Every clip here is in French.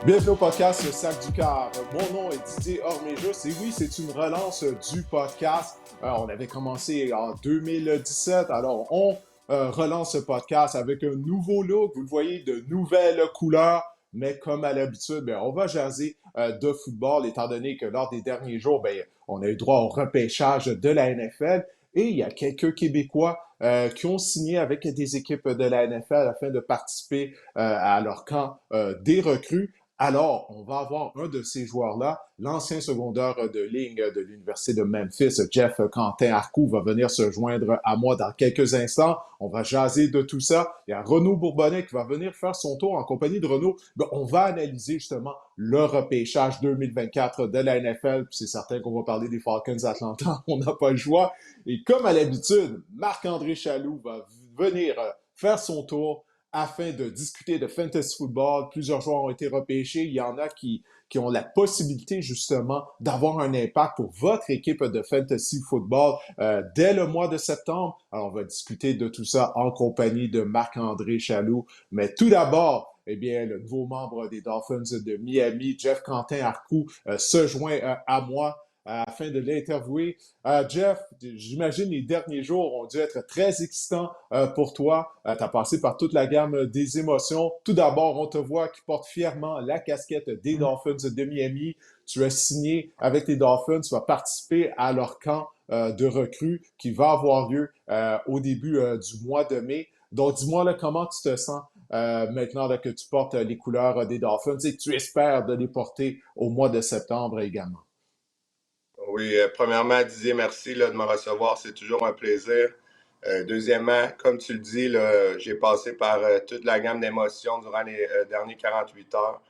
Bienvenue au podcast Le Sac du Cœur. Mon nom est Didier Orméjus et oui, c'est une relance du podcast. On avait commencé en 2017, alors on relance ce podcast avec un nouveau look. Vous le voyez, de nouvelles couleurs. Mais comme à l'habitude, on va jaser de football, étant donné que lors des derniers jours, on a eu droit au repêchage de la NFL. Et il y a quelques Québécois qui ont signé avec des équipes de la NFL afin de participer à leur camp des recrues. Alors, on va avoir un de ces joueurs-là, l'ancien secondaire de ligne de l'Université de Memphis, Jeff Quentin Arcou, va venir se joindre à moi dans quelques instants. On va jaser de tout ça. Il y a Renaud Bourbonnais qui va venir faire son tour en compagnie de Renaud. On va analyser justement le repêchage 2024 de la NFL. Puis c'est certain qu'on va parler des Falcons Atlanta. On n'a pas le choix. Et comme à l'habitude, Marc-André Chaloux va venir faire son tour afin de discuter de fantasy football. Plusieurs joueurs ont été repêchés. Il y en a qui ont la possibilité justement d'avoir un impact pour votre équipe de fantasy football dès le mois de septembre. Alors, on va discuter de tout ça en compagnie de Marc-André Chaloux. Mais tout d'abord, le nouveau membre des Dolphins de Miami, Jeff Quentin Arcou, se joint à moi afin de l'interviewer. Jeff, j'imagine les derniers jours ont dû être très excitants pour toi. Tu as passé par toute la gamme des émotions. Tout d'abord, on te voit qui porte fièrement la casquette des Dolphins de Miami. Tu as signé avec les Dolphins, tu vas participer à leur camp de recrues qui va avoir lieu au début du mois de mai. Donc, dis-moi là, comment tu te sens maintenant là, que tu portes les couleurs des Dolphins et que tu espères de les porter au mois de septembre également. Oui, premièrement, Didier, merci là, de me recevoir. C'est toujours un plaisir. Deuxièmement, comme tu le dis, là, j'ai passé par toute la gamme d'émotions durant les derniers 48 heures.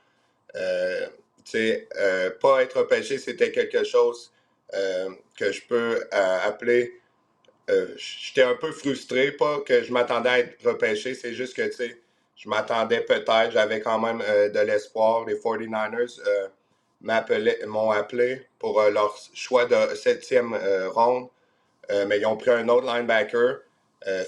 Euh, pas être repêché, c'était quelque chose que je peux appeler. J'étais un peu frustré, pas que je m'attendais à être repêché, c'est juste que, tu sais, je m'attendais peut-être, j'avais quand même de l'espoir. Les 49ers m'ont appelé pour leur choix de septième ronde, mais ils ont pris un autre linebacker.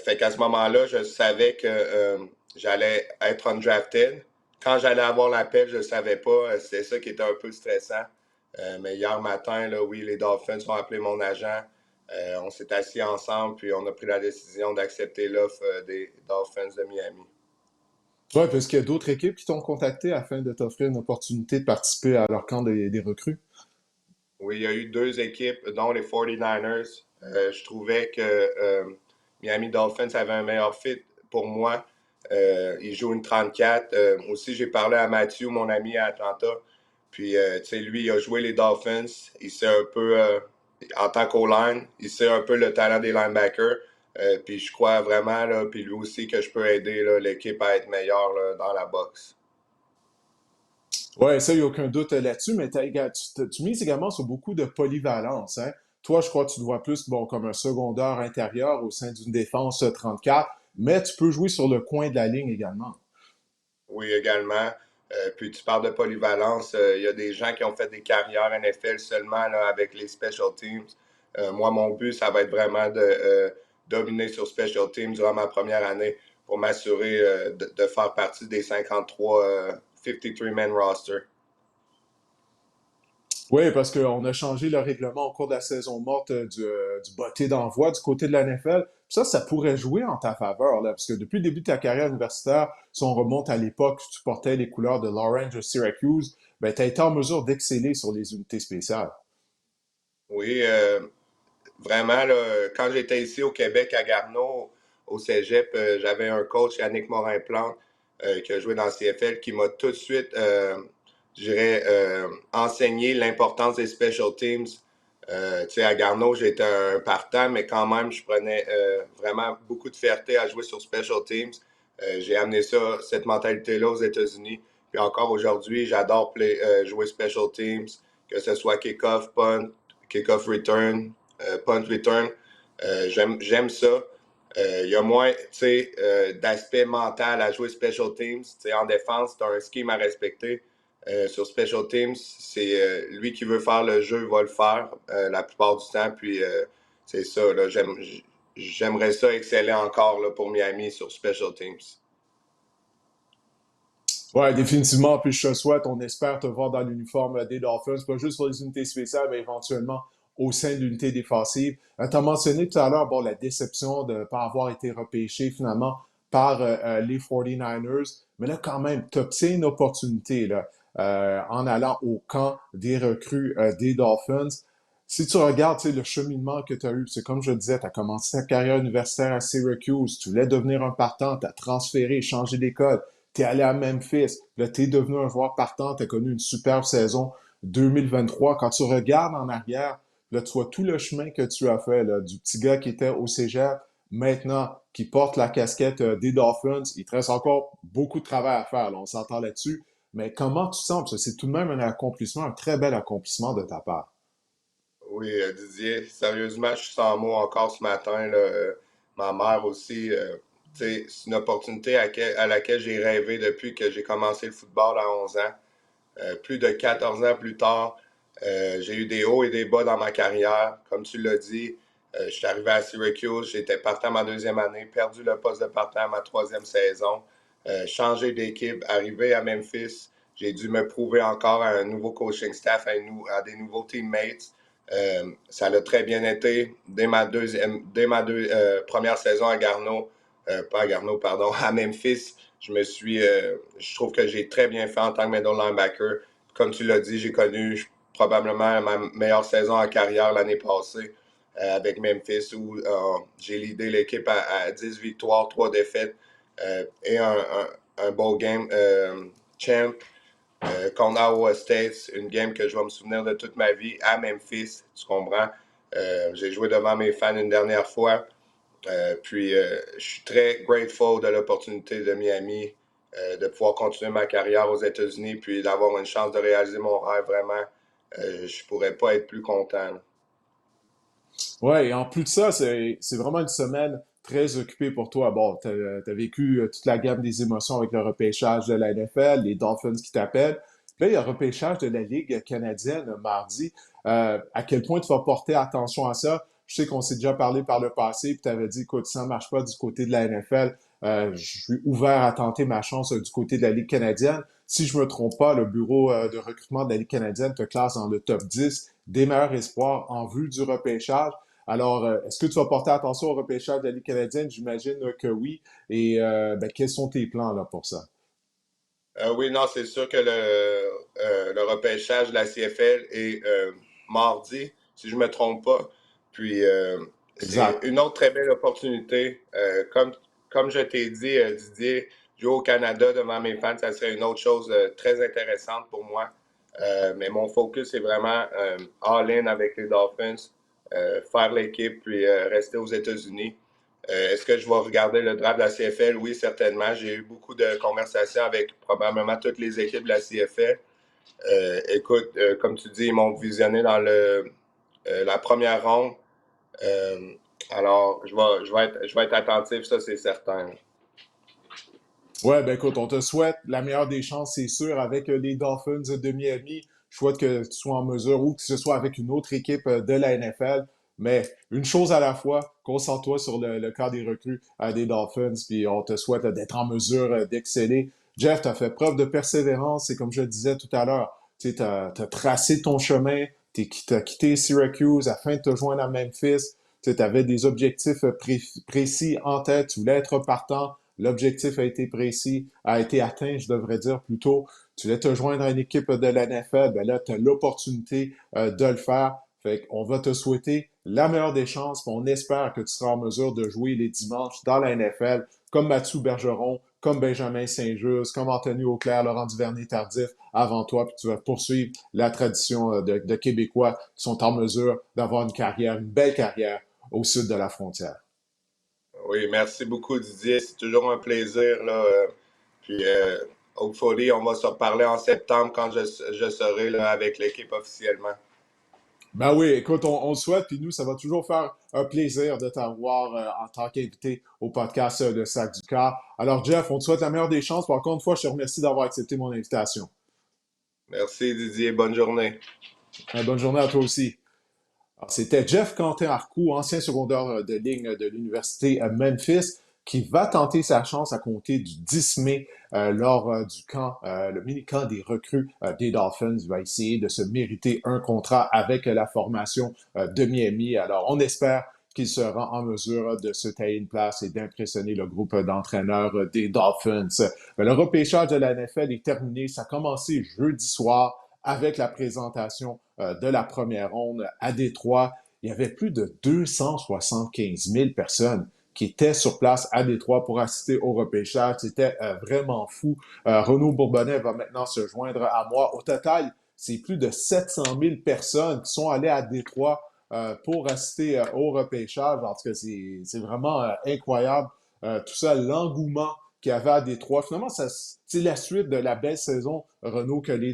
Fait qu'à ce moment-là, je savais que j'allais être undrafted. Quand j'allais avoir l'appel, je ne savais pas. C'est ça qui était un peu stressant. Mais hier matin, là, oui, les Dolphins ont appelé mon agent. On s'est assis ensemble, puis on a pris la décision d'accepter l'offre des Dolphins de Miami. Oui, parce qu'il y a d'autres équipes qui t'ont contacté afin de t'offrir une opportunité de participer à leur camp des recrues. Oui, il y a eu deux équipes, dont les 49ers. Je trouvais que Miami Dolphins avait un meilleur fit pour moi. Il joue une 34. Aussi, j'ai parlé à Matthew, mon ami à Atlanta. Puis, tu sais, lui, il a joué les Dolphins. Il sait un peu, en tant qu'O-line, il sait un peu le talent des linebackers. Puis, je crois vraiment, là, puis lui aussi, que je peux aider là, l'équipe à être meilleure là, dans la boxe. Oui, ça, il n'y a aucun doute là-dessus, mais tu mises également sur beaucoup de polyvalence, hein. Toi, je crois que tu te vois plus comme un secondaire intérieur au sein d'une défense 34, mais tu peux jouer sur le coin de la ligne également. Oui, également. Puis tu parles de polyvalence. Il y a des gens qui ont fait des carrières NFL seulement là, avec les special teams. Moi, mon but, ça va être vraiment de dominer sur special teams durant ma première année pour m'assurer de faire partie des 53 53-man roster. Oui, parce qu'on a changé le règlement au cours de la saison morte du botté d'envoi du côté de la NFL. Ça pourrait jouer en ta faveur, là, parce que depuis le début de ta carrière universitaire, si on remonte à l'époque où tu portais les couleurs de l'Orange Syracuse, tu as été en mesure d'exceller sur les unités spéciales. Oui, vraiment, là, quand j'étais ici au Québec, à Garneau, au Cégep, j'avais un coach, Yannick Morin-Plante, qui a joué dans le CFL, qui m'a tout de suite, je dirais, enseigné l'importance des special teams. Tu sais, à Garneau, j'étais un partant, mais quand même, je prenais vraiment beaucoup de fierté à jouer sur special teams. J'ai amené ça, cette mentalité-là aux États-Unis. Puis encore aujourd'hui, j'adore jouer special teams, que ce soit kick-off, punt, kick-off return, punt return. J'aime ça. Il y a moins d'aspect mental à jouer special teams. T'sais, en défense, tu as un scheme à respecter. Sur special teams, c'est lui qui veut faire le jeu va le faire la plupart du temps. Puis c'est ça. Là, j'aimerais ça exceller encore là, pour Miami sur special teams. Ouais, définitivement. Puis je te souhaite, on espère te voir dans l'uniforme des Dolphins, pas juste pour les unités spéciales, mais éventuellement au sein de l'unité défensive. Tu as mentionné tout à l'heure, bon, la déception de ne pas avoir été repêché finalement par les 49ers. Mais là, quand même, tu obtiens une opportunité là, en allant au camp des recrues des Dolphins. Si tu regardes tu sais, le cheminement que tu as eu, c'est comme je disais, tu as commencé ta carrière universitaire à Syracuse, tu voulais devenir un partant, tu as transféré, changé d'école, tu es allé à Memphis, là, tu es devenu un joueur partant, tu as connu une superbe saison 2023. Quand tu regardes en arrière, là, tu vois tout le chemin que tu as fait, là, du petit gars qui était au cégep, maintenant, qui porte la casquette des Dolphins. Il te reste encore beaucoup de travail à faire, là, on s'entend là-dessus. Mais comment tu sens? Parce que c'est tout de même un accomplissement, un très bel accomplissement de ta part. Oui, Didier, sérieusement, je suis sans mots encore ce matin, là. Ma mère aussi, tu sais, c'est une opportunité à laquelle j'ai rêvé depuis que j'ai commencé le football à 11 ans. Plus de 14 ans plus tard, j'ai eu des hauts et des bas dans ma carrière. Comme tu l'as dit, je suis arrivé à Syracuse, j'étais partant ma deuxième année, perdu le poste de partant à ma troisième saison, changé d'équipe, arrivé à Memphis. J'ai dû me prouver encore à un nouveau coaching staff, à des nouveaux teammates. Ça l'a très bien été. Première saison à Garneau, pas à Garneau, pardon, à Memphis, je trouve que j'ai très bien fait en tant que middle linebacker. Comme tu l'as dit, j'ai connu probablement ma meilleure saison en carrière l'année passée avec Memphis où j'ai leadé l'équipe à 10 victoires, 3 défaites et un bowl game champ contre Iowa State, une game que je vais me souvenir de toute ma vie à Memphis, tu comprends? J'ai joué devant mes fans une dernière fois. Je suis très grateful de l'opportunité de Miami, de pouvoir continuer ma carrière aux États-Unis, puis d'avoir une chance de réaliser mon rêve, vraiment. Je pourrais pas être plus content. Ouais, et en plus de ça, c'est vraiment une semaine très occupée pour toi. Bon, t'as vécu toute la gamme des émotions avec le repêchage de la NFL, les Dolphins qui t'appellent. Là, il y a le repêchage de la Ligue canadienne mardi. À quel point tu vas porter attention à ça? Je sais qu'on s'est déjà parlé par le passé, puis tu avais dit, écoute, si ça ne marche pas du côté de la NFL, je suis ouvert à tenter ma chance du côté de la Ligue canadienne. Si je me trompe pas, le bureau de recrutement de la Ligue canadienne te classe dans le top 10 des meilleurs espoirs en vue du repêchage. Alors, est-ce que tu vas porter attention au repêchage de la Ligue canadienne? J'imagine que oui. Et ben, quels sont tes plans là, pour ça? Oui, non, c'est sûr que le repêchage de la CFL est mardi, si je ne me trompe pas. Puis, c'est Exact. une autre très belle opportunité. Comme je t'ai dit, Didier, jouer au Canada devant mes fans, ça serait une autre chose très intéressante pour moi. Mais mon focus est vraiment all-in avec les Dolphins, faire l'équipe, puis rester aux États-Unis. Est-ce que je vais regarder le draft de la CFL? Oui, certainement. J'ai eu beaucoup de conversations avec probablement toutes les équipes de la CFL. Écoute, comme tu dis, ils m'ont visionné dans la première ronde. Euh, alors, je vais être attentif, ça c'est certain. Ouais, ben écoute, on te souhaite la meilleure des chances, c'est sûr, avec les Dolphins de Miami. Je souhaite que tu sois en mesure ou que ce soit avec une autre équipe de la NFL. Mais une chose à la fois, concentre-toi sur le cas des recrues des Dolphins, puis on te souhaite d'être en mesure d'exceller. Jeff, tu as fait preuve de persévérance, et comme je le disais tout à l'heure, tu as tracé ton chemin, tu as quitté Syracuse afin de te joindre à Memphis. Tu avais des objectifs précis en tête, tu voulais être partant. L'objectif a été précis, a été atteint, je devrais dire plutôt. Tu voulais te joindre à une équipe de la NFL, ben là, tu as l'opportunité de le faire. Fait qu'on va te souhaiter la meilleure des chances, puis on espère que tu seras en mesure de jouer les dimanches dans la NFL, comme Mathieu Bergeron, comme Benjamin Saint-Just, comme Anthony Auclair, Laurent Duvernay-Tardif avant toi, puis tu vas poursuivre la tradition de Québécois qui sont en mesure d'avoir une carrière, une belle carrière au sud de la frontière. Oui, merci beaucoup Didier. C'est toujours un plaisir, là. Puis, hopefully, on va se reparler en septembre quand je serai là, avec l'équipe officiellement. Ben oui, écoute, on le souhaite, puis nous, ça va toujours faire un plaisir de t'avoir en tant qu'invité au podcast de Sac du Car. Alors, Jeff, on te souhaite la meilleure des chances. Puis encore une fois, je te remercie d'avoir accepté mon invitation. Merci Didier, bonne journée. Bonne journée à toi aussi. Alors, c'était Jeff Quentin-Arcou, ancien secondaire de ligne de l'Université Memphis, qui va tenter sa chance à compter du 10 mai lors du camp, le mini-camp des recrues des Dolphins. Il va essayer de se mériter un contrat avec la formation de Miami. Alors, on espère qu'il sera en mesure de se tailler une place et d'impressionner le groupe d'entraîneurs des Dolphins. Le repêchage de la NFL est terminé. Ça a commencé jeudi soir avec la présentation de la première ronde à Détroit. Il y avait plus de 275 000 personnes qui étaient sur place à Détroit pour assister au repêchage. C'était vraiment fou. Renaud Bourbonnais va maintenant se joindre à moi. Au total, c'est plus de 700 000 personnes qui sont allées à Détroit pour assister au repêchage. En tout cas, c'est vraiment incroyable. Tout ça, l'engouement qu'il y avait à Détroit. Finalement, c'est la suite de la belle saison, Renaud, que les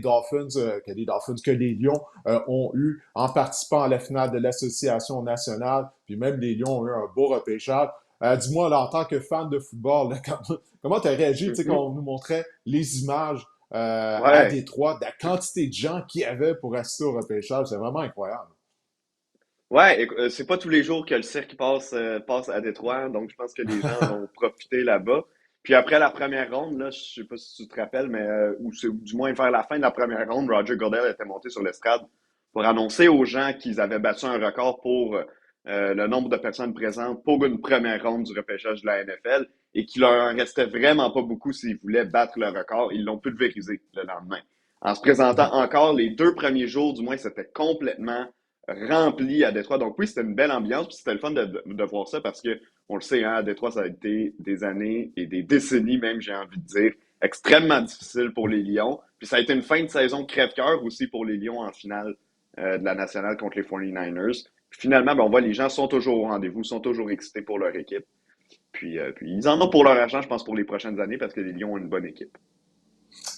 Lions ont eu en participant à la finale de l'Association nationale. Puis même les Lions ont eu un beau repêchage. Dis-moi, là, en tant que fan de football, là, comment tu as réagi quand on nous montrait les images à Ouais. Détroit, de la quantité de gens qu'il y avait pour assister au repêchage? C'est vraiment incroyable. Ouais, c'est pas tous les jours que le cirque passe à Détroit, donc je pense que les gens en ont profité là-bas. Puis après la première ronde, là, je sais pas si tu te rappelles, mais ou du moins vers la fin de la première ronde, Roger Goodell était monté sur l'estrade pour annoncer aux gens qu'ils avaient battu un record pour le nombre de personnes présentes pour une première ronde du repêchage de la NFL et qu'il leur en restait vraiment pas beaucoup s'ils voulaient battre le record. Ils l'ont pulvérisé le lendemain. En se présentant encore les 2 premiers jours, du moins, c'était complètement rempli à Détroit. Donc oui, c'était une belle ambiance, puis c'était le fun de voir ça parce que on le sait, hein, à Détroit, ça a été des années et des décennies même, j'ai envie de dire, extrêmement difficile pour les Lions. Puis ça a été une fin de saison crève-cœur aussi pour les Lions en finale de la nationale contre les 49ers. Puis finalement, ben, on voit les gens sont toujours au rendez-vous, sont toujours excités pour leur équipe. Puis ils en ont pour leur argent, je pense, pour les prochaines années parce que les Lions ont une bonne équipe.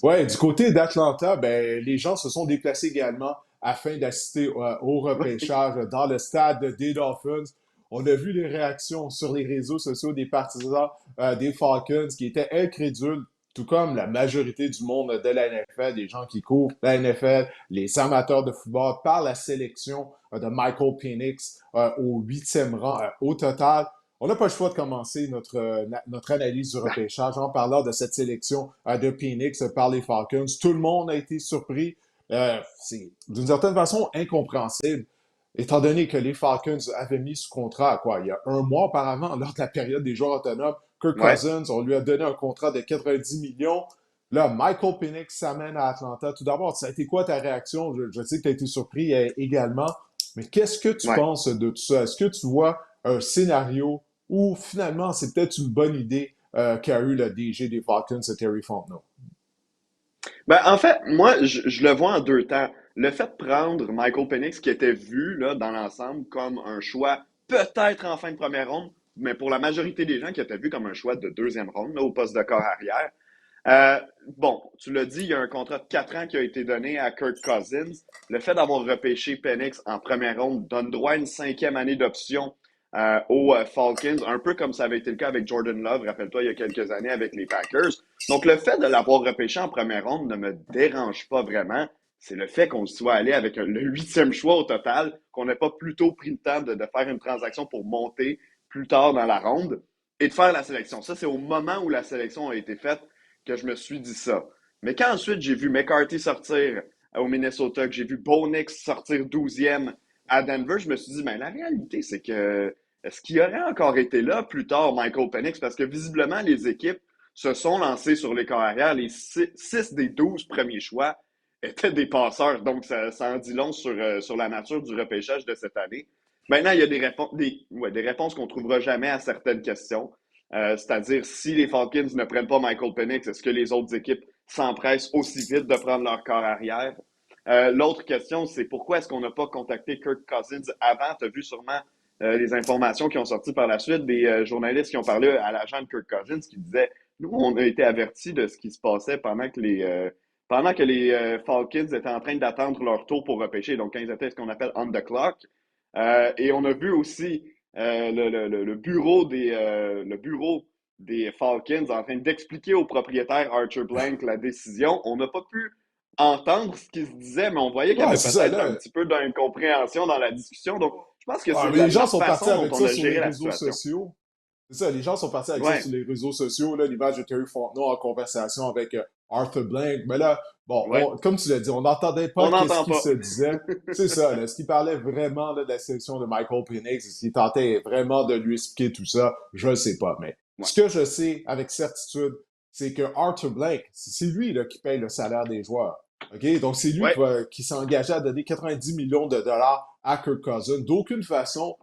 Ouais, du côté d'Atlanta, ben, les gens se sont déplacés également afin d'assister au repêchage dans le stade des Dolphins. On a vu les réactions sur les réseaux sociaux des partisans des Falcons qui étaient incrédules, tout comme la majorité du monde de la NFL, des gens qui couvrent la NFL, les amateurs de football, par la sélection de Michael Penix au 8e rang au total. On n'a pas le choix de commencer notre analyse du repêchage en parlant de cette sélection de Phoenix par les Falcons. Tout le monde a été surpris. C'est d'une certaine façon incompréhensible, étant donné que les Falcons avaient mis sous contrat il y a un mois auparavant, lors de la période des joueurs autonomes, Kirk Ouais. Cousins, on lui a donné un contrat de 90 millions. Là, Michael Penix s'amène à Atlanta. Tout d'abord, ça a été quoi ta réaction? Je sais que tu as été surpris également, mais qu'est-ce que tu Ouais. penses de tout ça? Est-ce que tu vois un scénario où finalement c'est peut-être une bonne idée qu'a eu le DG des Falcons, Terry Fontenot? Ben, en fait, moi, je le vois en deux temps. Le fait de prendre Michael Penix, qui était vu là, dans l'ensemble comme un choix peut-être en fin de première ronde, mais pour la majorité des gens qui étaient vu comme un choix de deuxième ronde là, au poste de corps arrière. Euh, bon, tu l'as dit, il y a un contrat de 4 ans qui a été donné à Kirk Cousins. Le fait d'avoir repêché Penix en première ronde donne droit à une 5e année d'option aux Falcons, un peu comme ça avait été le cas avec Jordan Love, rappelle-toi, il y a quelques années avec les Packers. Donc, le fait de l'avoir repêché en première ronde ne me dérange pas vraiment. C'est le fait qu'on soit allé avec le 8e choix au total, qu'on n'ait pas plutôt pris le temps de faire une transaction pour monter plus tard dans la ronde et de faire la sélection. Ça, c'est au moment où la sélection a été faite que je me suis dit ça. Mais quand ensuite j'ai vu McCarthy sortir au Minnesota, que j'ai vu Bo Nix sortir 12e à Denver, je me suis dit, ben, la réalité, c'est que est-ce qu'il aurait encore été là plus tard, Michael Penix? Parce que visiblement, les équipes se sont lancées sur les corps arrière. Les 6 des 12 premiers choix étaient des passeurs. Donc, ça en dit long sur la nature du repêchage de cette année. Maintenant, il y a des réponses qu'on ne trouvera jamais à certaines questions. C'est-à-dire, si les Falcons ne prennent pas Michael Penix, est-ce que les autres équipes s'empressent aussi vite de prendre leur corps arrière? L'autre question, c'est pourquoi est-ce qu'on n'a pas contacté Kirk Cousins avant? Tu as vu sûrement les informations qui ont sorti par la suite des journalistes qui ont parlé à l'agent de Kirk Cousins qui disait nous, on a été avertis de ce qui se passait pendant que les Falcons étaient en train d'attendre leur tour pour repêcher, donc quand ils étaient ce qu'on appelle on the clock. Et on a vu aussi le bureau des Falcons en train d'expliquer au propriétaire Archer Blank la décision. On n'a pas pu entendre ce qui se disait, mais on voyait qu'il y Ouais, avait c'est ça, peut-être un là. petit peu d'incompréhension dans la discussion. Donc, je pense que Ouais, c'est mais les gens la sont partis façon dont avec on ça a sur les géré la réseaux situation. sociaux. C'est ça, les gens sont partis avec ça Ouais, sur les réseaux sociaux, là, l'image de Terry Fontenot en conversation avec Arthur Blank. Mais là, bon, ouais. comme tu l'as dit, on n'entendait pas On qu'est-ce n'entend qui pas. se disait. C'est ça, là, est-ce qu'il parlait vraiment là, de la sélection de Michael Penix? Est-ce qu'il tentait vraiment de lui expliquer tout ça? Je ne sais pas. Mais Ouais. ce que je sais avec certitude, c'est que Arthur Blank, c'est lui là, qui paye le salaire des joueurs. OK? Donc, c'est lui Ouais. qui s'est engagé à donner 90 millions de dollars à Kirk Cousins. D'aucune façon,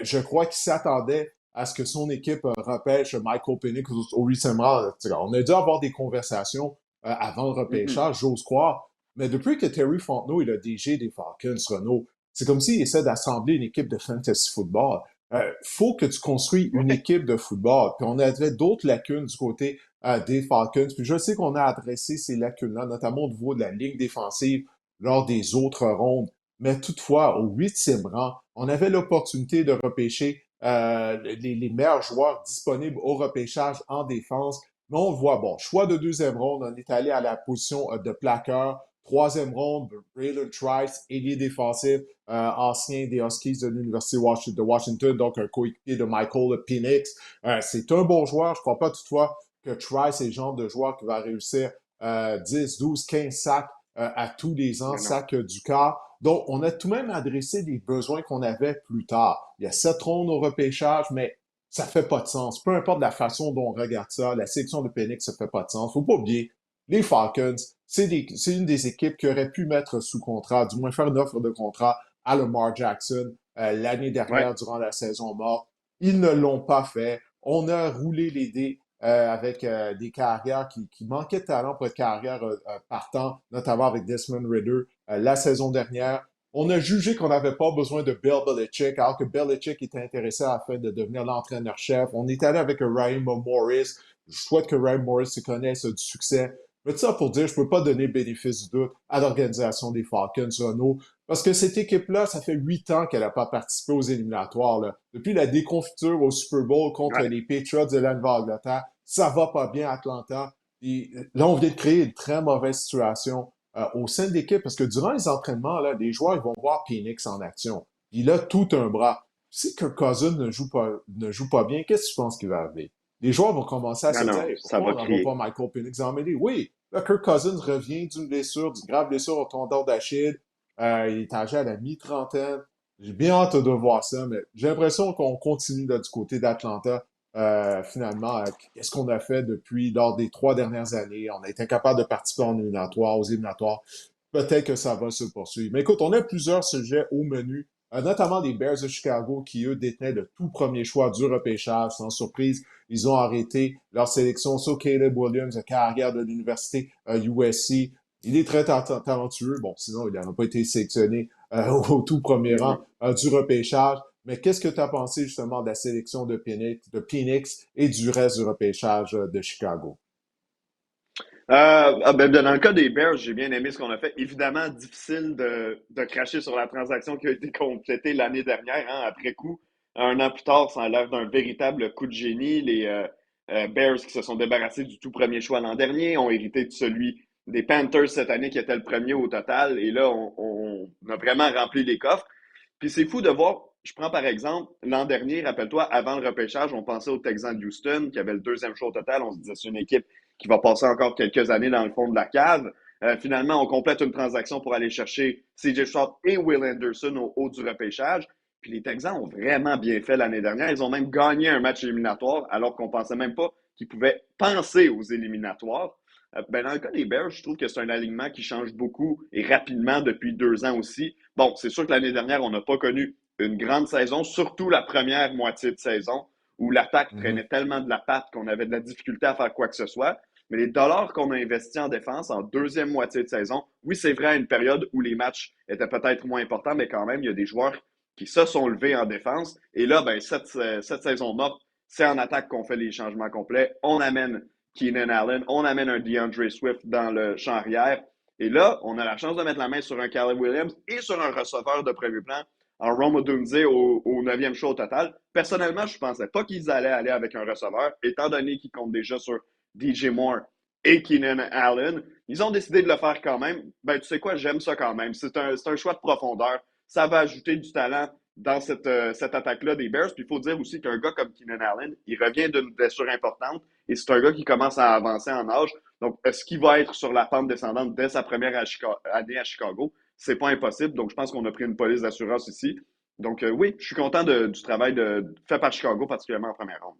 je crois qu'il s'attendait à ce que son équipe repêche Michael Penix au 8e rang. On a dû avoir des conversations avant le Mhm. repêchage, j'ose croire. Mais depuis que Terry Fontenot est le DG des Falcons, Renaud, c'est comme s'il essaie d'assembler une équipe de fantasy football. Faut que tu construis une Ouais. équipe de football. Puis on avait d'autres lacunes du côté des Falcons. Puis je sais qu'on a adressé ces lacunes-là, notamment au niveau de la ligne défensive lors des autres rondes. Mais toutefois, au 8e rang, on avait l'opportunité de repêcher les meilleurs joueurs disponibles au repêchage en défense. Mais on voit, bon, choix de 2e ronde, on est allé à la position de plaqueur. 3e ronde, Braylon Trice, ailier défensif, ancien des Huskies de l'Université de Washington, donc un coéquipier de Michael Penix. C'est un bon joueur. Je ne crois pas toutefois que Trice est le genre de joueur qui va réussir 10, 12, 15 sacs à tous les ans, Mais non. sacs du quart. Donc, on a tout de même adressé des besoins qu'on avait plus tard. Il y a 7 rondes au repêchage, mais ça fait pas de sens. Peu importe la façon dont on regarde ça, la sélection de Penix, ça fait pas de sens. Faut pas oublier, les Falcons, c'est une des équipes qui aurait pu mettre sous contrat, du moins faire une offre de contrat à Lamar Jackson l'année Ouais. dernière durant la saison morte. Ils ne l'ont pas fait. On a roulé les dés avec des carrières qui manquaient de talent pour être carrières partant, notamment avec Desmond Ridder la saison dernière. On a jugé qu'on n'avait pas besoin de Bill Belichick, alors que Belichick était intéressé afin de devenir l'entraîneur-chef. On est allé avec Ryan Morris. Je souhaite que Ryan Morris se connaisse du succès. Mais tout ça pour dire, je ne peux pas donner bénéfice du doute à l'organisation des Falcons, Renault, parce que cette équipe-là, ça fait 8 ans qu'elle n'a pas participé aux éliminatoires. Là. Depuis la déconfiture au Super Bowl contre Ouais. les Patriots de la Nouvelle-Angleterre, ça va pas bien à Atlanta. Et là, on vient de créer une très mauvaise situation au sein de l'équipe parce que durant les entraînements, là, les joueurs ils vont voir Penix en action. Il a tout un bras. Si Kirk Cousins ne joue pas bien, qu'est-ce que tu penses qui va arriver? Les joueurs vont commencer à Non, se dire non, hey, ça pourquoi va on n'envoie pas crier. Michael Penix en mêlée? Oui, là, Kirk Cousins revient d'une blessure, d'une grave blessure au tendon d'Achille. Il est âgé à la mi-trentaine. J'ai bien hâte de voir ça, mais j'ai l'impression qu'on continue là, du côté d'Atlanta. Finalement, qu'est-ce qu'on a fait depuis lors des 3 dernières années? On a été incapable de participer en éliminatoire, aux éliminatoires. Peut-être que ça va se poursuivre. Mais écoute, on a plusieurs sujets au menu, notamment les Bears de Chicago qui, eux, détenaient le tout premier choix du repêchage. Sans surprise, ils ont arrêté leur sélection sur Caleb Williams, carrière de l'université USC. Il est très talentueux. Bon, sinon, il n'aurait pas été sélectionné au tout premier rang Mhm. du repêchage. Mais qu'est-ce que tu as pensé justement de la sélection de Penix et du reste du repêchage de Chicago? Dans le cas des Bears, j'ai bien aimé ce qu'on a fait. Évidemment, difficile de cracher sur la transaction qui a été complétée l'année dernière, hein, après coup. Un an plus tard, ça a l'air d'un véritable coup de génie. Les Bears qui se sont débarrassés du tout premier choix l'an dernier ont hérité de celui des Panthers cette année qui était le premier au total. Et là, on a vraiment rempli les coffres. Puis c'est fou de voir, je prends par exemple, l'an dernier, rappelle-toi, avant le repêchage, on pensait aux Texans de Houston, qui avait le deuxième choix au total. On se disait, c'est une équipe qui va passer encore quelques années dans le fond de la cave. Finalement, on complète une transaction pour aller chercher CJ Stroud et Will Anderson au haut du repêchage. Puis les Texans ont vraiment bien fait l'année dernière. Ils ont même gagné un match éliminatoire, alors qu'on pensait même pas qu'ils pouvaient penser aux éliminatoires. Dans le cas des Bears, je trouve que c'est un alignement qui change beaucoup et rapidement depuis 2 ans aussi. Bon, c'est sûr que l'année dernière, on n'a pas connu une grande saison, surtout la première moitié de saison, où l'attaque Mhm. prenait tellement de la patte qu'on avait de la difficulté à faire quoi que ce soit. Mais les dollars qu'on a investis en défense en deuxième moitié de saison, oui, c'est vrai à une période où les matchs étaient peut-être moins importants, mais quand même, il y a des joueurs qui se sont levés en défense. Et là, cette saison morte, c'est en attaque qu'on fait les changements complets. On amène Keenan Allen, on amène un DeAndre Swift dans le champ arrière. Et là, on a la chance de mettre la main sur un Caleb Williams et sur un receveur de premier plan en Rome Odunze au 9e show au total. Personnellement, je ne pensais pas qu'ils allaient aller avec un receveur, étant donné qu'ils comptent déjà sur DJ Moore et Keenan Allen. Ils ont décidé de le faire quand même. Ben, tu sais quoi, j'aime ça quand même. C'est un choix de profondeur. Ça va ajouter du talent dans cette attaque-là des Bears. Puis il faut dire aussi qu'un gars comme Keenan Allen, il revient d'une blessure importante et c'est un gars qui commence à avancer en âge. Donc, est-ce qu'il va être sur la pente descendante dès sa première année à Chicago? C'est pas impossible. Donc, je pense qu'on a pris une police d'assurance ici. Donc, oui, je suis content du travail fait par Chicago, particulièrement en première ronde.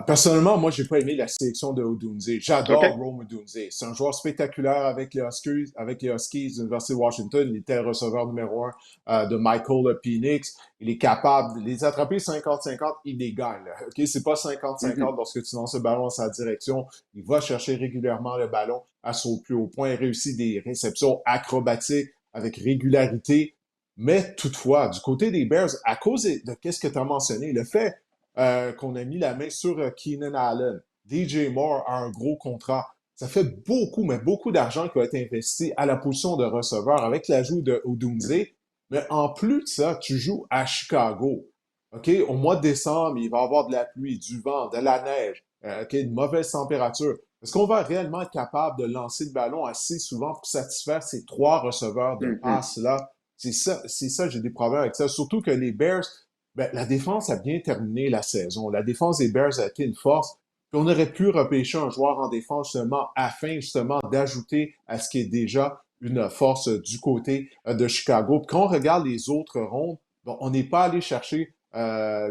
Personnellement, moi, j'ai pas aimé la sélection de Odunze. OK? J'adore Rome Odunze. C'est un joueur spectaculaire avec les Huskies de l'Université de Washington. Il était le receveur numéro un de Michael Penix. Il est capable de les attraper 50-50, il les gagne. Là. OK? C'est pas 50-50 Mhm. lorsque tu lances le ballon dans sa direction. Il va chercher régulièrement le ballon à son plus haut point. Il réussit des réceptions acrobatiques avec régularité. Mais toutefois, du côté des Bears, à cause de qu'est-ce que tu as mentionné, le fait qu'on a mis la main sur Keenan Allen. DJ Moore a un gros contrat. Ça fait beaucoup, mais beaucoup d'argent qui va être investi à la position de receveur avec l'ajout de Odunze. Mais en plus de ça, tu joues à Chicago. OK? Au mois de décembre, il va y avoir de la pluie, du vent, de la neige, OK? De mauvaises températures. Est-ce qu'on va réellement être capable de lancer le ballon assez souvent pour satisfaire ces trois receveurs de Mhm. passe-là? C'est ça, j'ai des problèmes avec ça. Surtout que les Bears, ben, la défense a bien terminé la saison. La défense des Bears a été une force. Puis on aurait pu repêcher un joueur en défense justement afin justement d'ajouter à ce qui est déjà une force du côté de Chicago. Puis quand on regarde les autres rondes, bon, on n'est pas allé chercher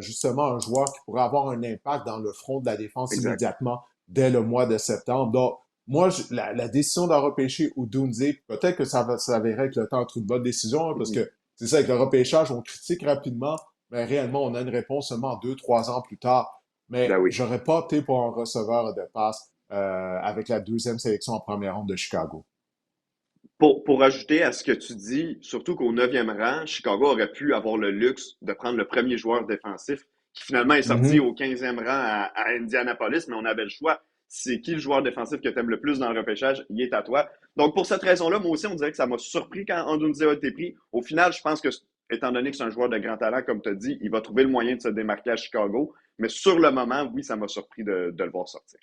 justement un joueur qui pourrait avoir un impact dans le front de la défense Exact. immédiatement dès le mois de septembre. Donc, moi, la décision de repêcher Odunze, peut-être que ça va s'avérer avec le temps être une bonne décision, hein, parce Mhm. que c'est ça, avec le repêchage, on critique rapidement, mais réellement, on a une réponse seulement 2, 3 ans plus tard. Ben Mais oui. j'aurais pas opté pour un receveur de passe avec la deuxième sélection en première ronde de Chicago. Pour ajouter à ce que tu dis, surtout qu'au neuvième rang, Chicago aurait pu avoir le luxe de prendre le premier joueur défensif qui finalement est sorti Mhm. au 15e rang à Indianapolis, mais on avait le choix. C'est qui le joueur défensif que tu aimes le plus dans le repêchage? Il est à toi. Donc, pour cette raison-là, moi aussi, on dirait que ça m'a surpris quand Andunze a été pris. Au final, je pense que, étant donné que c'est un joueur de grand talent, comme tu as dit, il va trouver le moyen de se démarquer à Chicago. Mais sur le moment, oui, ça m'a surpris de le voir sortir.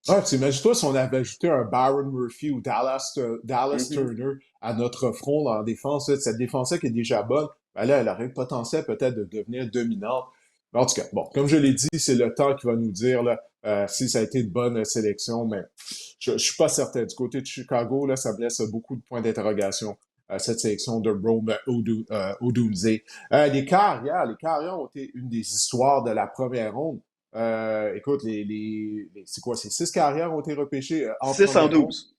Ouais, puis imagine-toi si on avait ajouté un Byron Murphy ou Dallas Mhm. Turner à notre front en défense, là, cette défense-là qui est déjà bonne, ben là, elle aurait le potentiel peut-être de devenir dominante. Mais en tout cas, bon, comme je l'ai dit, c'est le temps qui va nous dire là, si ça a été une bonne sélection, mais je suis pas certain. Du côté de Chicago, là, ça me laisse beaucoup de points d'interrogation, cette sélection de Rome Odunze. Les carrières ont été une des histoires de la première ronde. Écoute, c'est quoi, ces 6 carrières ont été repêchées en première ronde? 612.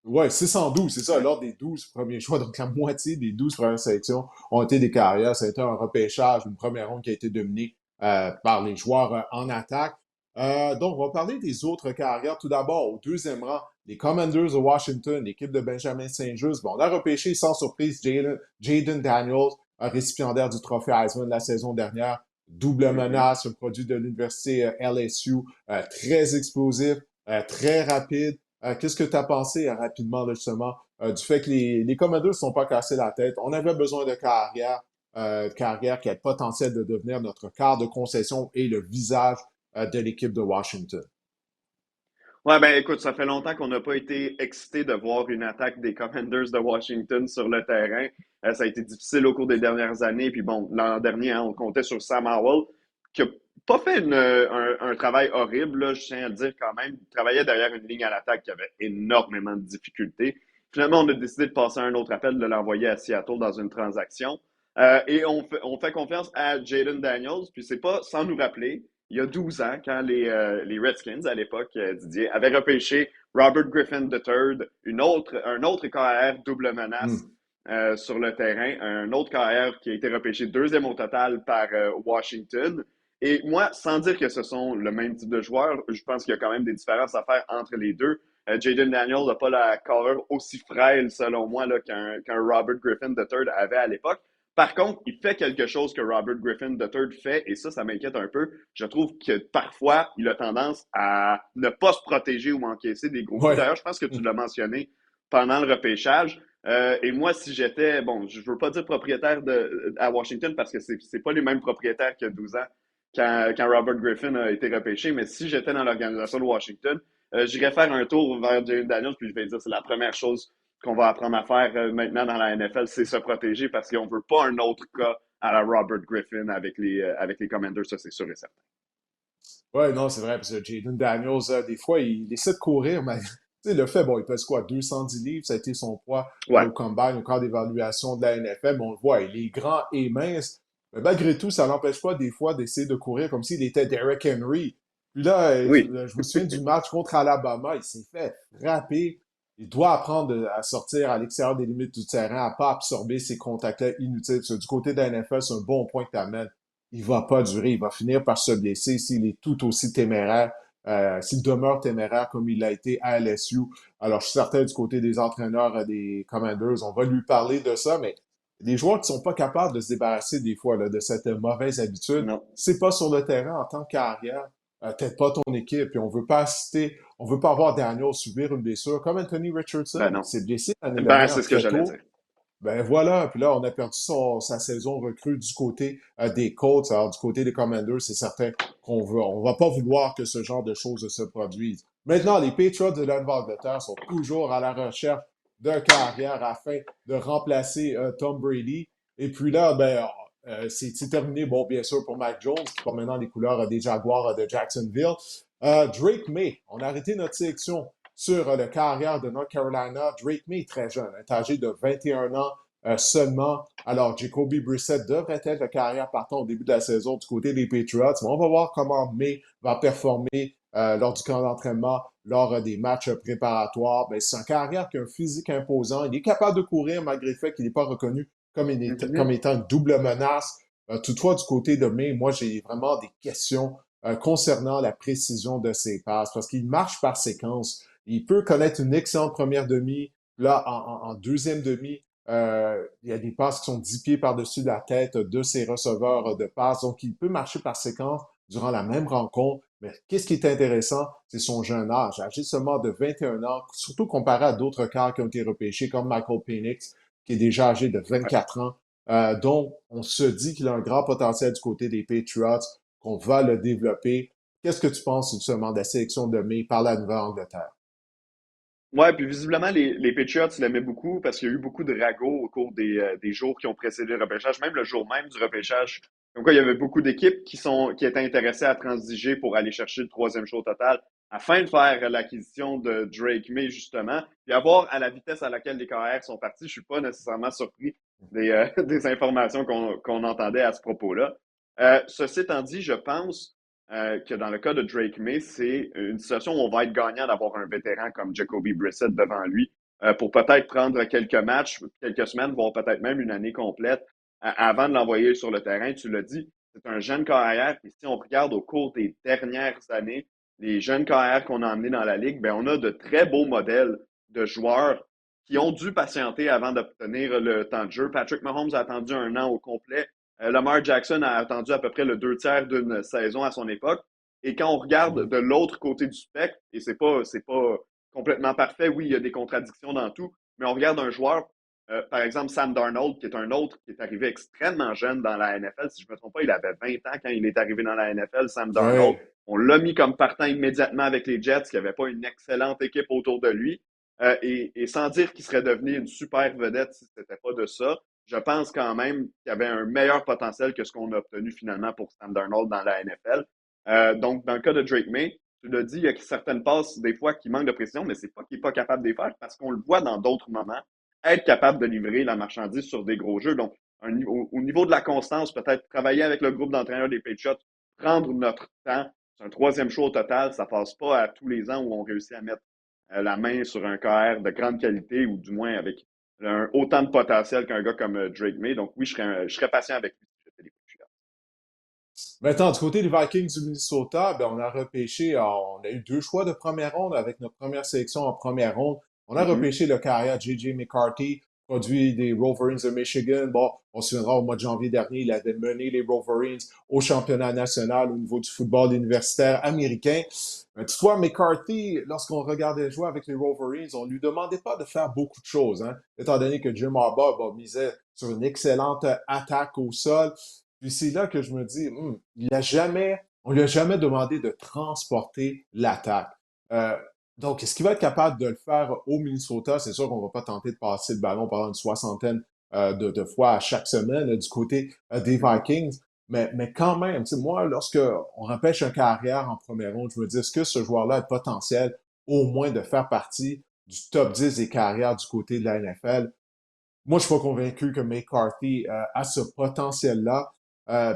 Ouais, 612, c'est ça, Ouais. lors des 12 premiers choix. Donc, la moitié des 12 premières sélections ont été des carrières. Ça a été un repêchage, une première ronde qui a été dominée par les joueurs en attaque. Donc, on va parler des autres carrières. Tout d'abord, au deuxième rang, les Commanders de Washington, l'équipe de Benjamin Saint-Just. Bon, on a repêché sans surprise Jaden Daniels, un récipiendaire du trophée Heisman de la saison dernière. Double Mhm. menace, un produit de l'université LSU, très explosif, très rapide. Qu'est-ce que tu as pensé rapidement, là, justement, du fait que les Commodores ne sont pas cassés la tête? On avait besoin de carrière qui a le potentiel de devenir notre quart de concession et le visage de l'équipe de Washington. Ouais, ben écoute, ça fait longtemps qu'on n'a pas été excité de voir une attaque des Commanders de Washington sur le terrain. Ça a été difficile au cours des dernières années. Puis bon, l'an dernier, hein, on comptait sur Sam Howell, qui a pas fait un travail horrible, là, je tiens à le dire quand même. Il travaillait derrière une ligne à l'attaque qui avait énormément de difficultés. Finalement, on a décidé de passer un autre appel, de l'envoyer à Seattle dans une transaction. Et on fait confiance à Jaden Daniels, puis c'est pas sans nous rappeler il y a 12 ans, quand les Redskins, à l'époque, Didier, avaient repêché Robert Griffin III, un autre carrière double menace Hmm. sur le terrain, un autre carrière qui a été repêché deuxième au total par Washington. Et moi, sans dire que ce sont le même type de joueurs, je pense qu'il y a quand même des différences à faire entre les deux. Jaden Daniels n'a pas la carrure aussi frêle, selon moi, qu'un Robert Griffin III avait à l'époque. Par contre, il fait quelque chose que Robert Griffin III fait, et ça m'inquiète un peu. Je trouve que parfois, il a tendance à ne pas se protéger ou encaisser des gros coups. Ouais. D'ailleurs, je pense que tu Hmm. l'as mentionné pendant le repêchage. Et moi, si j'étais, bon, je veux pas dire propriétaire à Washington parce que c'est pas les mêmes propriétaires qu'il y a 12 ans quand Robert Griffin a été repêché, mais si j'étais dans l'organisation de Washington, j'irais faire un tour vers Jalen Daniels, puis je vais dire c'est la première chose qu'on va apprendre à faire maintenant dans la NFL, c'est se protéger parce qu'on veut pas un autre cas à la Robert Griffin avec les Commanders, ça c'est sûr et certain. Ouais, non, c'est vrai, parce que Jaden Daniels, des fois, il essaie de courir, mais tu sais, le fait, bon, il pèse quoi, 210 livres, ça a été son poids Ouais, au combine, au corps d'évaluation de la NFL, mais on le voit, il est grand et mince, mais malgré tout, ça l'empêche pas des fois d'essayer de courir comme s'il était Derrick Henry. Puis là, oui. je me souviens du match contre Alabama, il s'est fait frapper. Il doit apprendre à sortir à l'extérieur des limites du terrain, à pas absorber ces contacts-là inutiles. Parce que du côté de la NFL, c'est un bon point que tu amènes. Il va pas durer, il va finir par se blesser s'il est tout aussi téméraire, s'il demeure téméraire comme il l'a été à LSU. Alors, je suis certain du côté des entraîneurs des Commanders, on va lui parler de ça, mais les joueurs qui sont pas capables de se débarrasser des fois là, de cette mauvaise habitude, Non. c'est pas sur le terrain en tant qu'arrière, t'aides pas ton équipe, puis on veut pas assister, on veut pas avoir Daniel subir une blessure, comme Anthony Ben Richardson, il non. s'est blessé l'année Ben, dernière c'est ce que très j'allais tôt. dire. Ben voilà, puis là, on a perdu sa saison recrue du côté des Colts. Alors, du côté des Commanders, c'est certain on va pas vouloir que ce genre de choses se produisent. Maintenant, les Patriots de la Nouvelle-Angleterre sont toujours à la recherche d'un carrière afin de remplacer Tom Brady. Et puis là, ben, c'est terminé, bon, bien sûr, pour Mac Jones, qui porte maintenant les couleurs des Jaguars de Jacksonville. Drake May, on a arrêté notre sélection sur le carrière de North Carolina. Drake May est très jeune, est âgé de 21 ans seulement. Alors, Jacoby Brissett devrait être le carrière partant au début de la saison du côté des Patriots. Mais on va voir comment May va performer lors du camp d'entraînement, lors des matchs préparatoires. Ben, c'est un carrière qui a un physique imposant. Il est capable de courir malgré le fait qu'il n'est pas reconnu comme Mhm. étant une double menace. Toutefois, du côté de May, moi, j'ai vraiment des questions concernant la précision de ses passes parce qu'il marche par séquence. Il peut connaître une excellente première demi. Là, en deuxième demi, il y a des passes qui sont 10 pieds par-dessus la tête de ses receveurs de passes. Donc, il peut marcher par séquence durant la même rencontre. Mais qu'est-ce qui est intéressant, c'est son jeune âge. Âgé seulement de 21 ans, surtout comparé à d'autres cas qui ont été repêchés, comme Michael Penix, qui est déjà âgé de Ouais. 24 ans. Donc, on se dit qu'il a un grand potentiel du côté des Patriots, qu'on va le développer. Qu'est-ce que tu penses justement de la sélection de mai par la Nouvelle-Angleterre? Ouais, puis visiblement, les Patriots l'aimaient beaucoup parce qu'il y a eu beaucoup de ragots au cours des jours qui ont précédé le repêchage, même le jour même du repêchage. Donc, il y avait beaucoup d'équipes qui étaient intéressées à transiger pour aller chercher le troisième choix au total afin de faire l'acquisition de Drake May, justement. Puis avoir à la vitesse à laquelle les KR sont partis, je suis pas nécessairement surpris des informations qu'on entendait à ce propos-là. Ceci étant dit, je pense que dans le cas de Drake May, c'est une situation où on va être gagnant d'avoir un vétéran comme Jacoby Brissett devant lui pour peut-être prendre quelques matchs, quelques semaines, voire peut-être même une année complète avant de l'envoyer sur le terrain. Tu l'as dit, c'est un jeune carrière. Et si on regarde au cours des dernières années, les jeunes carrières qu'on a emmenés dans la Ligue, ben, on a de très beaux modèles de joueurs qui ont dû patienter avant d'obtenir le temps de jeu. Patrick Mahomes a attendu un an au complet. Lamar Jackson a attendu à peu près le 2 tiers d'une saison à son époque. Et quand on regarde Mhm. de l'autre côté du spectre, et c'est pas complètement parfait, oui, il y a des contradictions dans tout, mais on regarde un joueur, par exemple Sam Darnold, qui est un autre qui est arrivé extrêmement jeune dans la NFL. Si je ne me trompe pas, il avait 20 ans quand il est arrivé dans la NFL, Sam Darnold. Ouais. On l'a mis comme partant immédiatement avec les Jets, qui n'avait pas une excellente équipe autour de lui. Et sans dire qu'il serait devenu une super vedette si ce n'était pas de ça, je pense quand même qu'il y avait un meilleur potentiel que ce qu'on a obtenu finalement pour Sam Darnold dans la NFL. Donc, dans le cas de Drake May, tu l'as dit, il y a certaines passes, des fois, qui manquent de précision, mais c'est pas qu'il n'est pas capable de les faire parce qu'on le voit dans d'autres moments, être capable de livrer la marchandise sur des gros jeux. Donc, au niveau de la constance, peut-être travailler avec le groupe d'entraîneurs des Patriots, prendre notre temps. C'est un troisième choix au total. Ça passe pas à tous les ans où on réussit à mettre la main sur un KR de grande qualité ou du moins avec autant de potentiel qu'un gars comme Drake May. Donc oui, je serais patient avec lui si j'étais les Patriots. Maintenant, du côté des Vikings du Minnesota, ben, on a repêché, on a eu deux choix de première ronde avec notre première sélection en première ronde. On a Mhm. repêché le carrière J.J. McCarthy, produit des Wolverines de Michigan. Bon, on se souviendra au mois de janvier dernier, il avait mené les Wolverines au championnat national au niveau du football universitaire américain. Toutefois, McCarthy, lorsqu'on regardait jouer avec les Wolverines, on lui demandait pas de faire beaucoup de choses, hein, étant donné que Jim Harbaugh misait sur une excellente attaque au sol. Puis c'est là que je me dis, on lui a jamais demandé de transporter l'attaque. Euh, donc, est-ce qu'il va être capable de le faire au Minnesota? C'est sûr qu'on va pas tenter de passer le ballon pendant une soixantaine de fois à chaque semaine du côté des Mhm. Vikings. Mais quand même, tu sais, moi, lorsque on repêche un carrière en première ronde, je me dis, est-ce que ce joueur-là a le potentiel au moins de faire partie du top 10 des carrières du côté de la NFL? Moi, je suis pas convaincu que McCarthy a ce potentiel-là.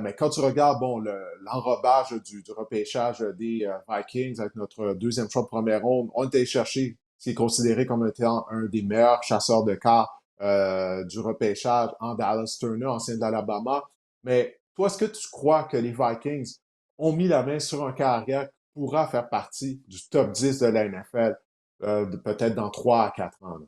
Mais quand tu regardes, bon, l'enrobage du repêchage des Vikings avec notre deuxième choix de première ronde, on était cherché, c'est considéré comme étant un des meilleurs chasseurs de cartes du repêchage en Dallas Turner, ancien de l'Alabama. Mais toi, est-ce que tu crois que les Vikings ont mis la main sur un carrière qui pourra faire partie du top 10 de la NFL peut-être dans 3 à 4 ans? Là?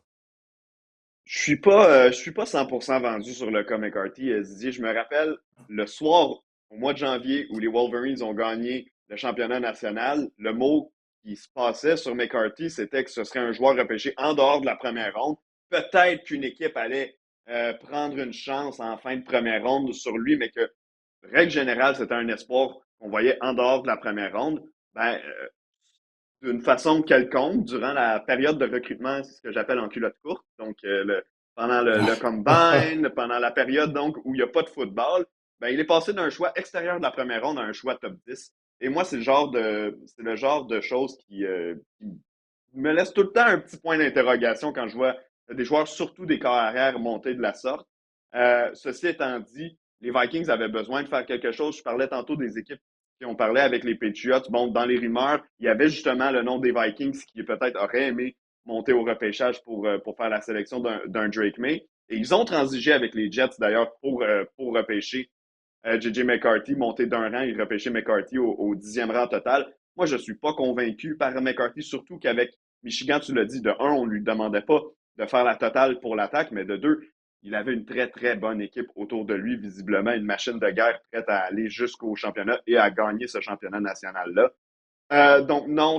Je suis pas 100% vendu sur le cas McCarthy. Didier, je me rappelle le soir, au mois de janvier, où les Wolverines ont gagné le championnat national, le mot qui se passait sur McCarthy, c'était que ce serait un joueur repêché en dehors de la première ronde. Peut-être qu'une équipe allait prendre une chance en fin de première ronde sur lui, mais que, règle générale, c'était un espoir qu'on voyait en dehors de la première ronde. Ben, d'une façon quelconque durant la période de recrutement, c'est ce que j'appelle en culotte courte. Donc, pendant le combine, pendant la période donc où il n'y a pas de football, ben, il est passé d'un choix extérieur de la première ronde à un choix top 10. Et moi, c'est le genre de choses qui me laisse tout le temps un petit point d'interrogation quand je vois des joueurs, surtout des corps arrière, monter de la sorte. Ceci étant dit, les Vikings avaient besoin de faire quelque chose. Je parlais tantôt des équipes qui ont parlé avec les Patriots. Bon, dans les rumeurs, il y avait justement le nom des Vikings qui peut-être auraient aimé monter au repêchage pour faire la sélection d'un Drake May. Et ils ont transigé avec les Jets d'ailleurs pour repêcher J.J. McCarthy, monter d'un rang et repêcher McCarthy au 10e rang total. Moi, je ne suis pas convaincu par McCarthy, surtout qu'avec Michigan, tu l'as dit, de un, on ne lui demandait pas de faire la totale pour l'attaque, mais de deux, il avait une très, très bonne équipe autour de lui, visiblement une machine de guerre prête à aller jusqu'au championnat et à gagner ce championnat national-là. Donc, non,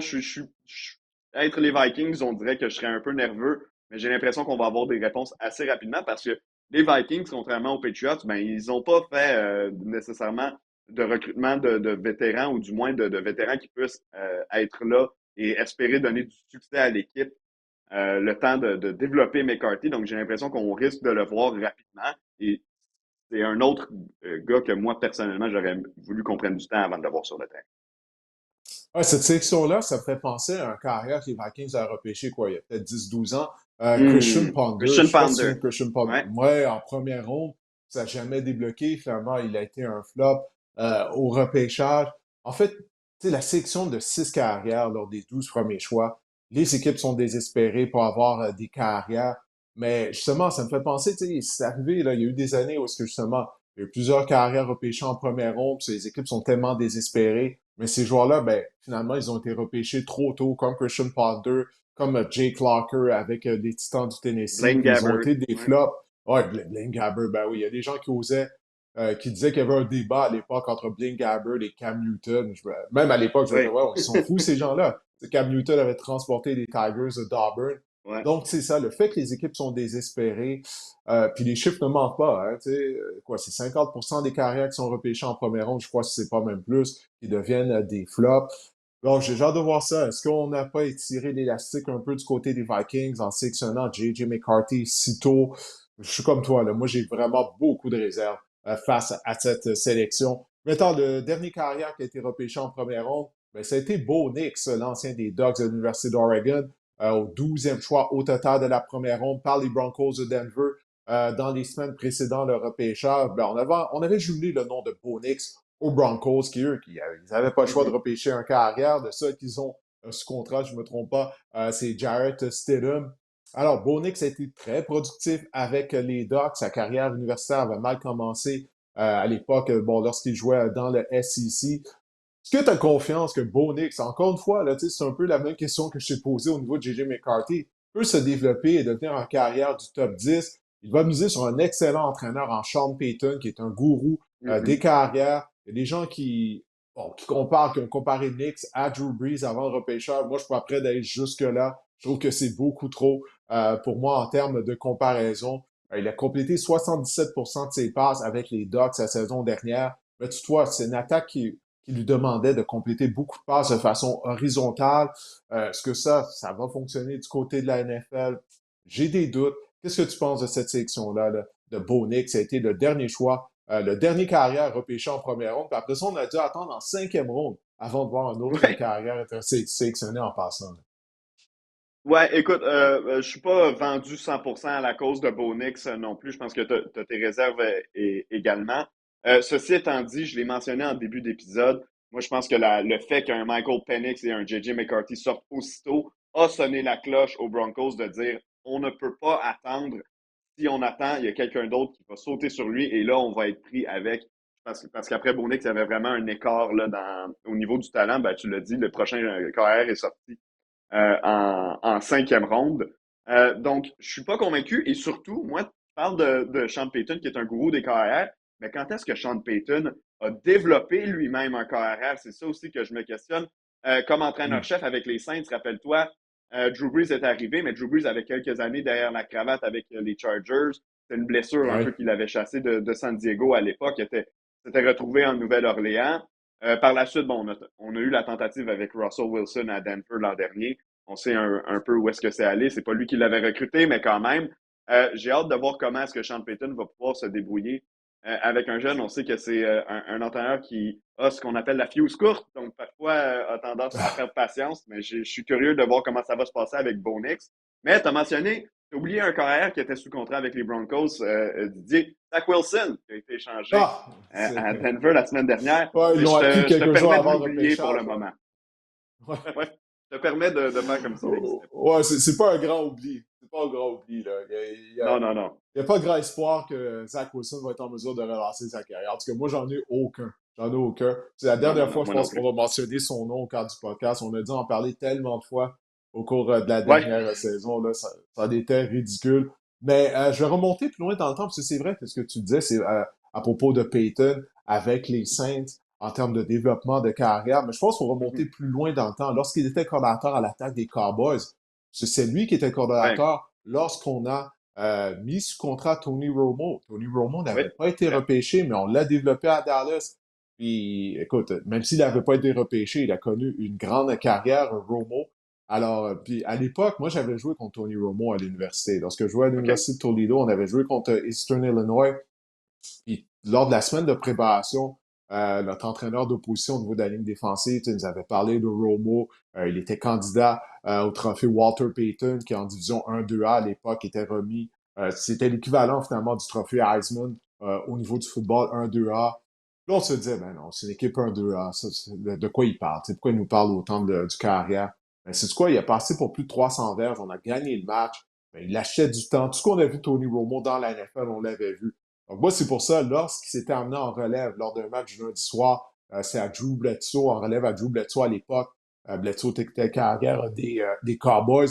être les Vikings, on dirait que je serais un peu nerveux, mais j'ai l'impression qu'on va avoir des réponses assez rapidement parce que les Vikings, contrairement aux Patriots, ben, ils n'ont pas fait nécessairement de recrutement de vétérans ou du moins de vétérans qui puissent être là et espérer donner du succès à l'équipe le temps de développer McCarthy. Donc, j'ai l'impression qu'on risque de le voir rapidement. Et c'est un autre gars que moi, personnellement, j'aurais voulu qu'on prenne du temps avant de le voir sur le terrain. Ouais, cette sélection-là, ça me fait penser à un carrière que les Vikings ont repêché, quoi, il y a peut-être 10 12 ans. Christian Ponder, Christian je sais pas si tu Pounder. viens de Christian Ponder. Ouais. Ouais, en première ronde, ça n'a jamais débloqué. Finalement, il a été un flop au repêchage. En fait, tu sais, la sélection de 6 carrières lors des 12 premiers choix, les équipes sont désespérées pour avoir des carrières. Mais justement, ça me fait penser, tu sais, c'est arrivé, là, il y a eu des années où est-ce que justement, il y a eu plusieurs carrières repêchées en première ronde, puis les équipes sont tellement désespérées. Mais ces joueurs-là, ben, finalement, ils ont été repêchés trop tôt, comme Christian Ponder, comme Jake Locker avec les Titans du Tennessee, Blaine puis ils ont Gabbert. été des Ouais. flops. Ouais, Blaine Gabbert, ben oui, il y a des gens qui osaient, qui disaient qu'il y avait un débat à l'époque entre Blaine Gabbert et Cam Newton. Même à l'époque, je me disais, Oui. ouais, ils sont fous ces gens-là. Cam Newton avait transporté les Tigers de Auburn. Ouais. Donc, c'est ça, le fait que les équipes sont désespérées, puis les chiffres ne mentent pas, hein, tu sais, quoi, c'est 50% des carrières qui sont repêchées en première ronde, je crois que c'est pas même plus, qui deviennent des flops. Donc, j'ai hâte de voir ça. Est-ce qu'on n'a pas étiré l'élastique un peu du côté des Vikings en sélectionnant J.J. McCarthy si tôt? Je suis comme toi, là. Moi, j'ai vraiment beaucoup de réserves face à cette sélection. Maintenant, le dernier carrière qui a été repêché en première ronde, ben, ça a été Bo Nix, l'ancien des Ducks de l'Université d'Oregon, au 12e choix au total de la première ronde par les Broncos de Denver. Dans les semaines précédentes le repêchage, ben, on avait jumelé le nom de Bo Nix aux Broncos, ils n'avaient pas le choix de Mhm. repêcher un carrière. De ça qu'ils ont sous contrat, je ne me trompe pas, c'est Jarrett Stidham. Alors, Bo Nix a été très productif avec les Ducks. Sa carrière universitaire avait mal commencé à l'époque, bon, lorsqu'il jouait dans le SEC. Est-ce que tu as confiance que Bo Nix, encore une fois, là, c'est un peu la même question que je t'ai posée au niveau de J.J. McCarthy, peut se développer et devenir en carrière du top 10? Il va miser sur un excellent entraîneur en Sean Payton, qui est un gourou des Mhm. carrières. Il y a des gens qui ont comparé Nix à Drew Brees avant le repêcheur. Moi, je suis pas prêt d'aller jusque-là. Je trouve que c'est beaucoup trop pour moi en termes de comparaison. Il a complété 77% de ses passes avec les Ducks la saison dernière. Mais tu vois, c'est une attaque qui lui demandait de compléter beaucoup de passes de façon horizontale. Est-ce que ça va fonctionner du côté de la NFL? J'ai des doutes. Qu'est-ce que tu penses de cette sélection-là, là, de Bo Nix. Ça a été le dernier choix, le dernier carrière repêché en première ronde. Puis après ça, on a dû attendre en cinquième ronde avant de voir un autre Ouais. carrière être sélectionné en passant. Ouais, écoute, je suis pas vendu 100% à la cause de Bonix non plus. Je pense que tu as tes réserves également. Ceci étant dit, je l'ai mentionné en début d'épisode. Moi, je pense que le fait qu'un Michael Penix et un J.J. McCarthy sortent aussitôt a sonné la cloche aux Broncos de dire on ne peut pas attendre. Si on attend, il y a quelqu'un d'autre qui va sauter sur lui et là, on va être pris avec. Parce qu'après Bonix, il y avait vraiment un écart là, au niveau du talent. Ben, tu l'as dit, le prochain carrière est sorti en cinquième ronde. Donc, je suis pas convaincu. Et surtout, moi, tu parles de Sean Payton, qui est un gourou des KRR, mais quand est-ce que Sean Payton a développé lui-même un KRR? C'est ça aussi que je me questionne. Comme Mm. entraîneur-chef avec les Saints, rappelle-toi, Drew Brees est arrivé, mais Drew Brees avait quelques années derrière la cravate avec les Chargers. C'est une blessure un Ouais. peu qu'il avait chassé de San Diego à l'époque. Il s'était retrouvé en Nouvelle-Orléans. Par la suite, bon, on a eu la tentative avec Russell Wilson à Denver l'an dernier. On sait un peu où est-ce que c'est allé. C'est pas lui qui l'avait recruté, mais quand même, j'ai hâte de voir comment est-ce que Sean Payton va pouvoir se débrouiller avec un jeune. On sait que c'est un entraîneur qui a ce qu'on appelle la fuse courte, donc parfois a tendance à perdre patience, mais je suis curieux de voir comment ça va se passer avec Bonix. Mais tu as mentionné, tu as oublié un carrière qui était sous contrat avec les Broncos, Didier, Zach Wilson, qui a été échangé Ah! C'est... à Denver la semaine dernière. Ouais, ils Mais l'ont appris je te quelques jours permets de avant le l'oublier pour le repêchage. Ouais. moment. Ouais. Ouais, je te permets de faire comme s'il n'existait pas. Ouais, c'est pas un grand oubli. C'est pas un grand oubli, là. Non, non, non. Il y a pas grand espoir que Zach Wilson va être en mesure de relancer sa carrière. En tout cas, moi, j'en ai aucun. J'en ai aucun. C'est la Non, non, dernière non, fois, je moi non pense qu'on plus. va mentionner son nom au cadre du podcast. On a dû en parler tellement de fois au cours de la Ouais. dernière saison. Là, ça en était ridicule. Mais je vais remonter plus loin dans le temps, parce que c'est vrai que ce que tu disais, c'est à propos de Peyton avec les Saints en termes de développement de carrière. Mais je pense qu'il faut remonter Mhm. plus loin dans le temps. Lorsqu'il était coordinateur à l'attaque des Cowboys, c'est lui qui était Ouais. coordonnateur lorsqu'on a mis sous contrat Tony Romo. Tony Romo Oui. n'avait pas été Vrai. repêché, mais on l'a développé à Dallas. Puis, écoute, même s'il n'avait pas été repêché, il a connu une grande carrière, Romo. Alors, puis à l'époque, moi, j'avais joué contre Tony Romo à l'université. Lorsque je jouais à OK. l'université de Toledo, on avait joué contre Eastern Illinois. Puis, lors de la semaine de préparation, notre entraîneur d'opposition au niveau de la ligne défensive, nous avait parlé de Romo. Il était candidat au trophée Walter Payton, qui en division 1-2A à l'époque était remis. C'était l'équivalent finalement du trophée Heisman au niveau du football 1-2A. Là, on se disait, ben non, c'est une équipe 1-2A. De quoi il parle? Pourquoi il nous parle autant du carrière? Ben, c'est quoi? Il a passé pour plus de 300 verges. On a gagné le match. Ben, il achetait du temps. Tout ce qu'on a vu Tony Romo dans la NFL, on l'avait vu. Donc, moi, c'est pour ça, lorsqu'il s'était amené en relève lors d'un match du lundi soir, c'est à Drew Bledsoe, en relève à Drew Bledsoe à l'époque. Bledsoe était carrière des Cowboys.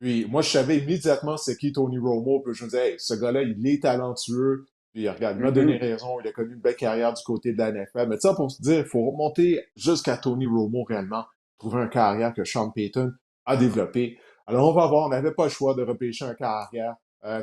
Puis, moi, je savais immédiatement c'est qui Tony Romo. Puis, je me disais, hey, ce gars-là, il est talentueux. Puis, regarde, il m'a donné Mhm. raison. Il a connu une belle carrière du côté de la NFL. Mais ça, pour se dire, il faut remonter jusqu'à Tony Romo réellement, trouver une carrière que Sean Payton a développée. Alors, on va voir. On n'avait pas le choix de repêcher un carrière,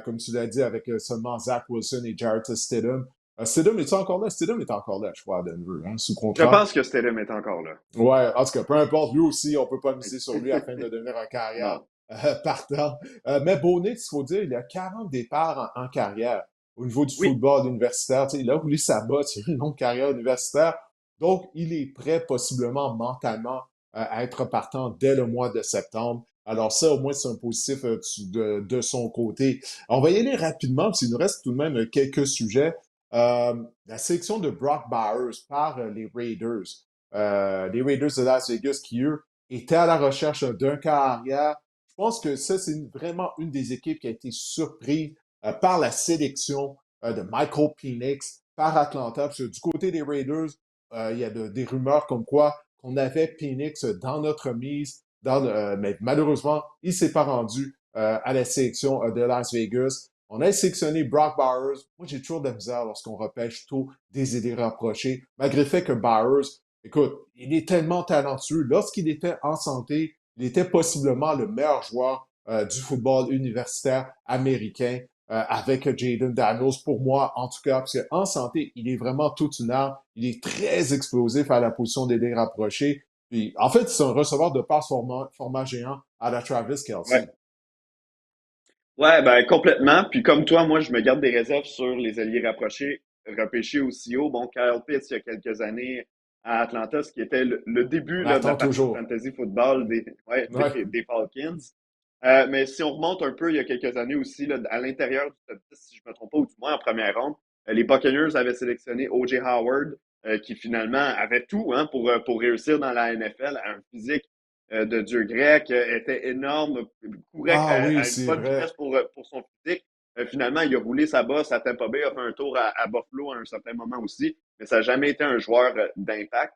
comme tu l'as dit, avec seulement Zach Wilson et Jarrett Stidham. Stidham est-tu encore là? Stidham est encore là, je crois, à Denver, hein, sous Je contrat. pense que Stedham est encore là. Ouais, en tout cas, peu importe, lui aussi, on peut pas miser sur lui afin de devenir un carrière Non. partant. Mais Bonix, il faut dire, il a 40 départs en carrière au niveau du Oui. football universitaire. Tu sais, il a roulé sa botte, il a eu une longue carrière universitaire. Donc, il est prêt possiblement mentalement à être partant dès le mois de septembre. Alors ça, au moins, c'est un positif de son côté. On va y aller rapidement, parce qu'il nous reste tout de même quelques sujets. La sélection de Brock Bowers par les Raiders. Les Raiders de Las Vegas qui, eux, étaient à la recherche d'un carrière. Je pense que ça, c'est vraiment une des équipes qui a été surprise par la sélection de Michael Penix par Atlanta. Parce que du côté des Raiders, il y a des rumeurs comme quoi qu'on avait Penix dans notre mise, mais malheureusement, il ne s'est pas rendu à la sélection de Las Vegas. On a sélectionné Brock Bowers. Moi, j'ai toujours de la misère lorsqu'on repêche tôt des idées rapprochées, malgré le fait que Bowers, écoute, il est tellement talentueux. Lorsqu'il était en santé, il était possiblement le meilleur joueur du football universitaire américain avec Jaden Daniels. Pour moi, en tout cas, parce qu'en santé, il est vraiment toute une arme. Il est très explosif à la position d'aider rapproché. Puis, en fait, c'est un receveur de passe format géant à la Travis Ouais. Kelce. Ouais, ben complètement. Puis comme toi, moi, je me garde des réserves sur les alliés rapprochés, repêchés aussi haut. Bon, Kyle Pitts, il y a quelques années à Atlanta, ce qui était le On début là, de la attend partie toujours. fantasy football des, ouais, Ouais. des Falcons. Mais si on remonte un peu il y a quelques années aussi, là, à l'intérieur du top 10, si je ne me trompe pas, ou du moins en première ronde, les Buccaneers avaient sélectionné O.J. Howard, qui finalement avait tout hein, pour réussir dans la NFL, un physique de Dieu grec, était énorme, courait Ah oui, à une c'est bonne vrai. vitesse pour son physique. Finalement, il a roulé sa bosse à Tampa Bay, a fait un tour à Buffalo à un certain moment aussi, mais ça n'a jamais été un joueur d'impact.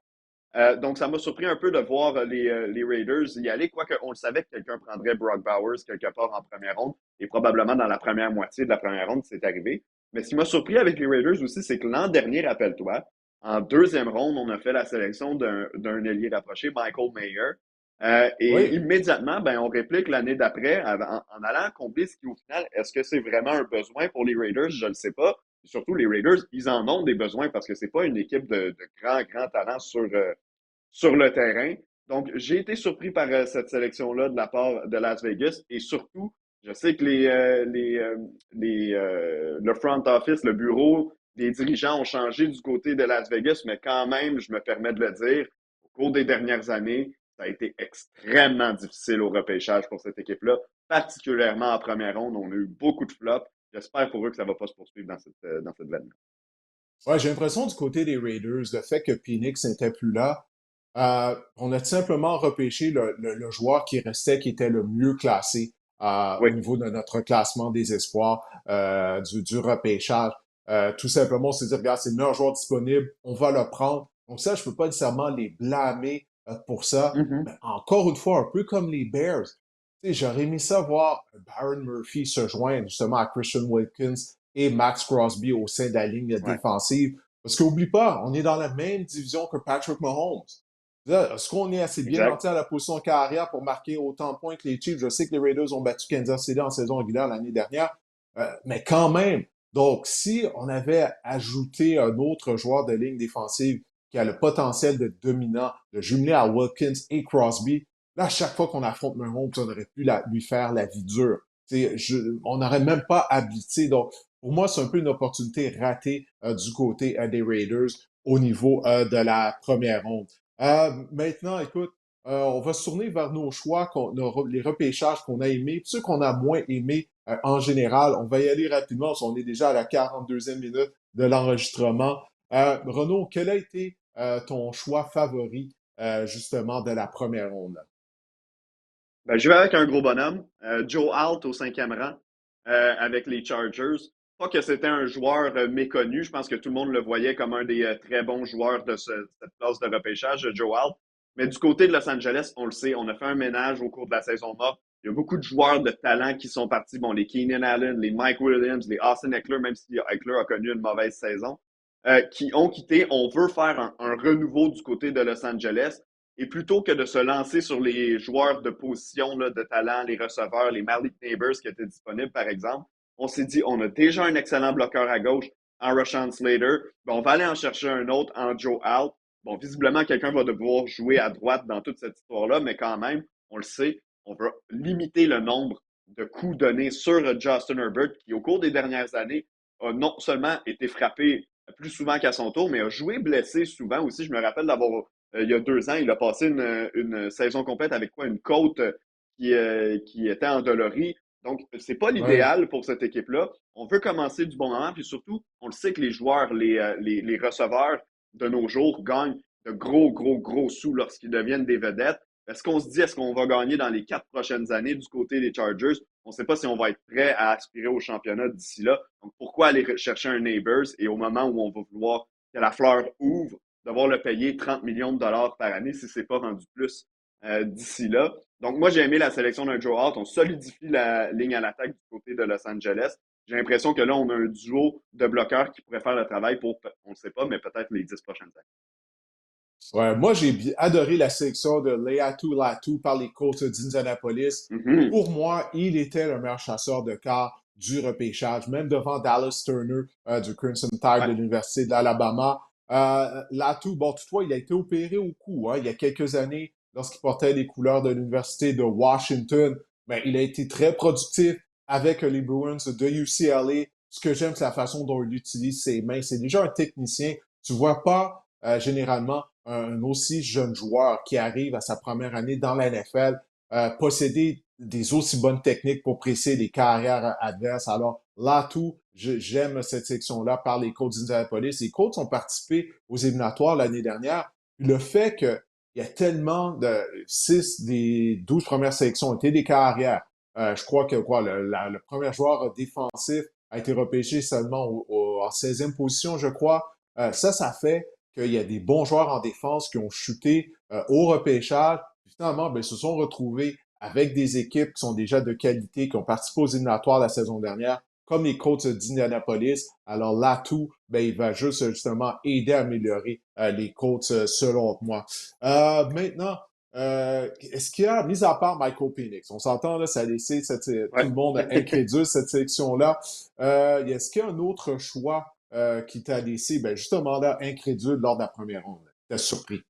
Donc, ça m'a surpris un peu de voir les Raiders y aller, quoique on le savait que quelqu'un prendrait Brock Bowers quelque part en première ronde, et probablement dans la première moitié de la première ronde, c'est arrivé. Mais ce qui m'a surpris avec les Raiders aussi, c'est que l'an dernier, rappelle-toi, en deuxième ronde, on a fait la sélection d'un ailier rapproché, Michael Mayer. Et Oui. immédiatement, ben, on réplique l'année d'après en allant combler ce qui, au final, est-ce que c'est vraiment un besoin pour les Raiders? Je ne le sais pas. Et surtout, les Raiders, ils en ont des besoins parce que c'est pas une équipe de grands talents sur le terrain. Donc, j'ai été surpris par cette sélection-là de la part de Las Vegas et surtout, je sais que le front office, le bureau, les dirigeants ont changé du côté de Las Vegas, mais quand même, je me permets de le dire, au cours des dernières années, ça a été extrêmement difficile au repêchage pour cette équipe-là, particulièrement en première ronde. On a eu beaucoup de flops. J'espère pour eux que ça ne va pas se poursuivre dans cette veine. Ouais, j'ai l'impression du côté des Raiders, le fait que Phoenix n'était plus là, on a tout simplement repêché le joueur qui restait, qui était le mieux classé au Oui. niveau de notre classement des espoirs du repêchage. Tout simplement, on s'est dit, regarde, c'est le meilleur joueur disponible, on va le prendre. Donc ça, je peux pas nécessairement les blâmer pour ça. Mhm. Mais encore une fois, un peu comme les Bears, tu sais, j'aurais aimé ça voir Byron Murphy se joindre justement à Christian Wilkins et Max Crosby au sein de la ligne Ouais. défensive. Parce qu'oublie pas, on est dans la même division que Patrick Mahomes. Là, est-ce qu'on est assez bien Exact. nanti à la position de carrière pour marquer autant de points que les Chiefs? Je sais que les Raiders ont battu Kansas City en saison régulière l'année dernière, mais quand même. Donc, si on avait ajouté un autre joueur de ligne défensive qui a le potentiel de dominant, de jumeler à Wilkins et Crosby, là, à chaque fois qu'on affronte Mahomes, on aurait pu lui faire la vie dure. On n'aurait même pas habilité. Donc, pour moi, c'est un peu une opportunité ratée du côté des Raiders au niveau de la première ronde. Maintenant, écoute, on va se tourner vers nos choix, les repêchages qu'on a aimés, ceux qu'on a moins aimés en général. On va y aller rapidement, parce qu'on est déjà à la 42e minute de l'enregistrement. Renaud, quel a été ton choix favori justement de la première ronde? Ben, je vais avec un gros bonhomme, Joe Alt au cinquième rang, avec les Chargers. Pas que c'était un joueur méconnu, je pense que tout le monde le voyait comme un des très bons joueurs de cette classe de repêchage, Joe Alt. Mais du côté de Los Angeles, on le sait, on a fait un ménage au cours de la saison morte. Il y a beaucoup de joueurs de talent qui sont partis. Bon, les Keenan Allen, les Mike Williams, les Austin Eckler, même si Eckler a connu une mauvaise saison, qui ont quitté. On veut faire un renouveau du côté de Los Angeles. Et plutôt que de se lancer sur les joueurs de position, là, de talent, les receveurs, les Malik Neighbors qui étaient disponibles, par exemple, on s'est dit, on a déjà un excellent bloqueur à gauche en Rashawn Slater. Ben, on va aller en chercher un autre en Joe Alt. Bon, visiblement, quelqu'un va devoir jouer à droite dans toute cette histoire-là, mais quand même, on le sait, on veut limiter le nombre de coups donnés sur Justin Herbert, qui, au cours des dernières années, a non seulement été frappé plus souvent qu'à son tour, mais a joué blessé souvent aussi. Je me rappelle d'avoir il y a 2 ans. Il a passé une saison complète avec quoi? Une côte qui était endolorie. Donc, c'est pas Oui. l'idéal pour cette équipe-là. On veut commencer du bon moment, puis surtout, on le sait que les joueurs, les receveurs de nos jours gagnent de gros sous lorsqu'ils deviennent des vedettes. Est-ce qu'on se dit, est-ce qu'on va gagner dans les 4 prochaines années du côté des Chargers? On ne sait pas si on va être prêt à aspirer au championnat d'ici là. Donc, pourquoi aller chercher un Neighbors et au moment où on va vouloir que la fleur ouvre, devoir le payer 30 millions de dollars par année si ce n'est pas rendu plus d'ici là. Donc, moi, j'ai aimé la sélection d'un Joe Hart. On solidifie la ligne à l'attaque du côté de Los Angeles. J'ai l'impression que là, on a un duo de bloqueurs qui pourrait faire le travail pour, on ne sait pas, mais peut-être les 10 prochaines années. Ouais, moi, j'ai adoré la sélection de Leatu Latu par les Colts d'Indianapolis. Mhm. Pour moi, il était le meilleur chasseur de quart du repêchage, même devant Dallas Turner du Crimson Tide de Ouais. l'Université de l'Alabama. Latu, bon, toutefois, il a été opéré au cou il y a quelques années lorsqu'il portait les couleurs de l'Université de Washington. Mais il a été très productif. avec les Bruins de UCLA. Ce que j'aime, c'est la façon dont il utilise ses mains. C'est déjà un technicien. Tu vois pas généralement un aussi jeune joueur qui arrive à sa première année dans la NFL posséder des aussi bonnes techniques pour presser les carrières adverses. Alors là, tout, j'aime cette section-là par les Colts d'Indianapolis. Les Colts ont participé aux éliminatoires l'année dernière. Le fait qu'il y a tellement de 6 des 12 premières sélections ont été des carrières. Je crois que le premier joueur défensif a été repêché seulement en 16e position, je crois. Ça fait qu'il y a des bons joueurs en défense qui ont chuté au repêchage. Finalement, ben, se sont retrouvés avec des équipes qui sont déjà de qualité, qui ont participé aux éliminatoires la saison dernière, comme les Colts d'Indianapolis. Alors là, tout, ben, il va juste justement aider à améliorer les Colts selon moi. Maintenant, est-ce qu'il y a, mis à part Michael Penix, on s'entend là, ça a laissé tout Ouais. le monde incrédule cette sélection-là. Est-ce qu'il y a un autre choix qui t'a laissé, ben, justement là, incrédule lors de la première ronde? T'as surpris.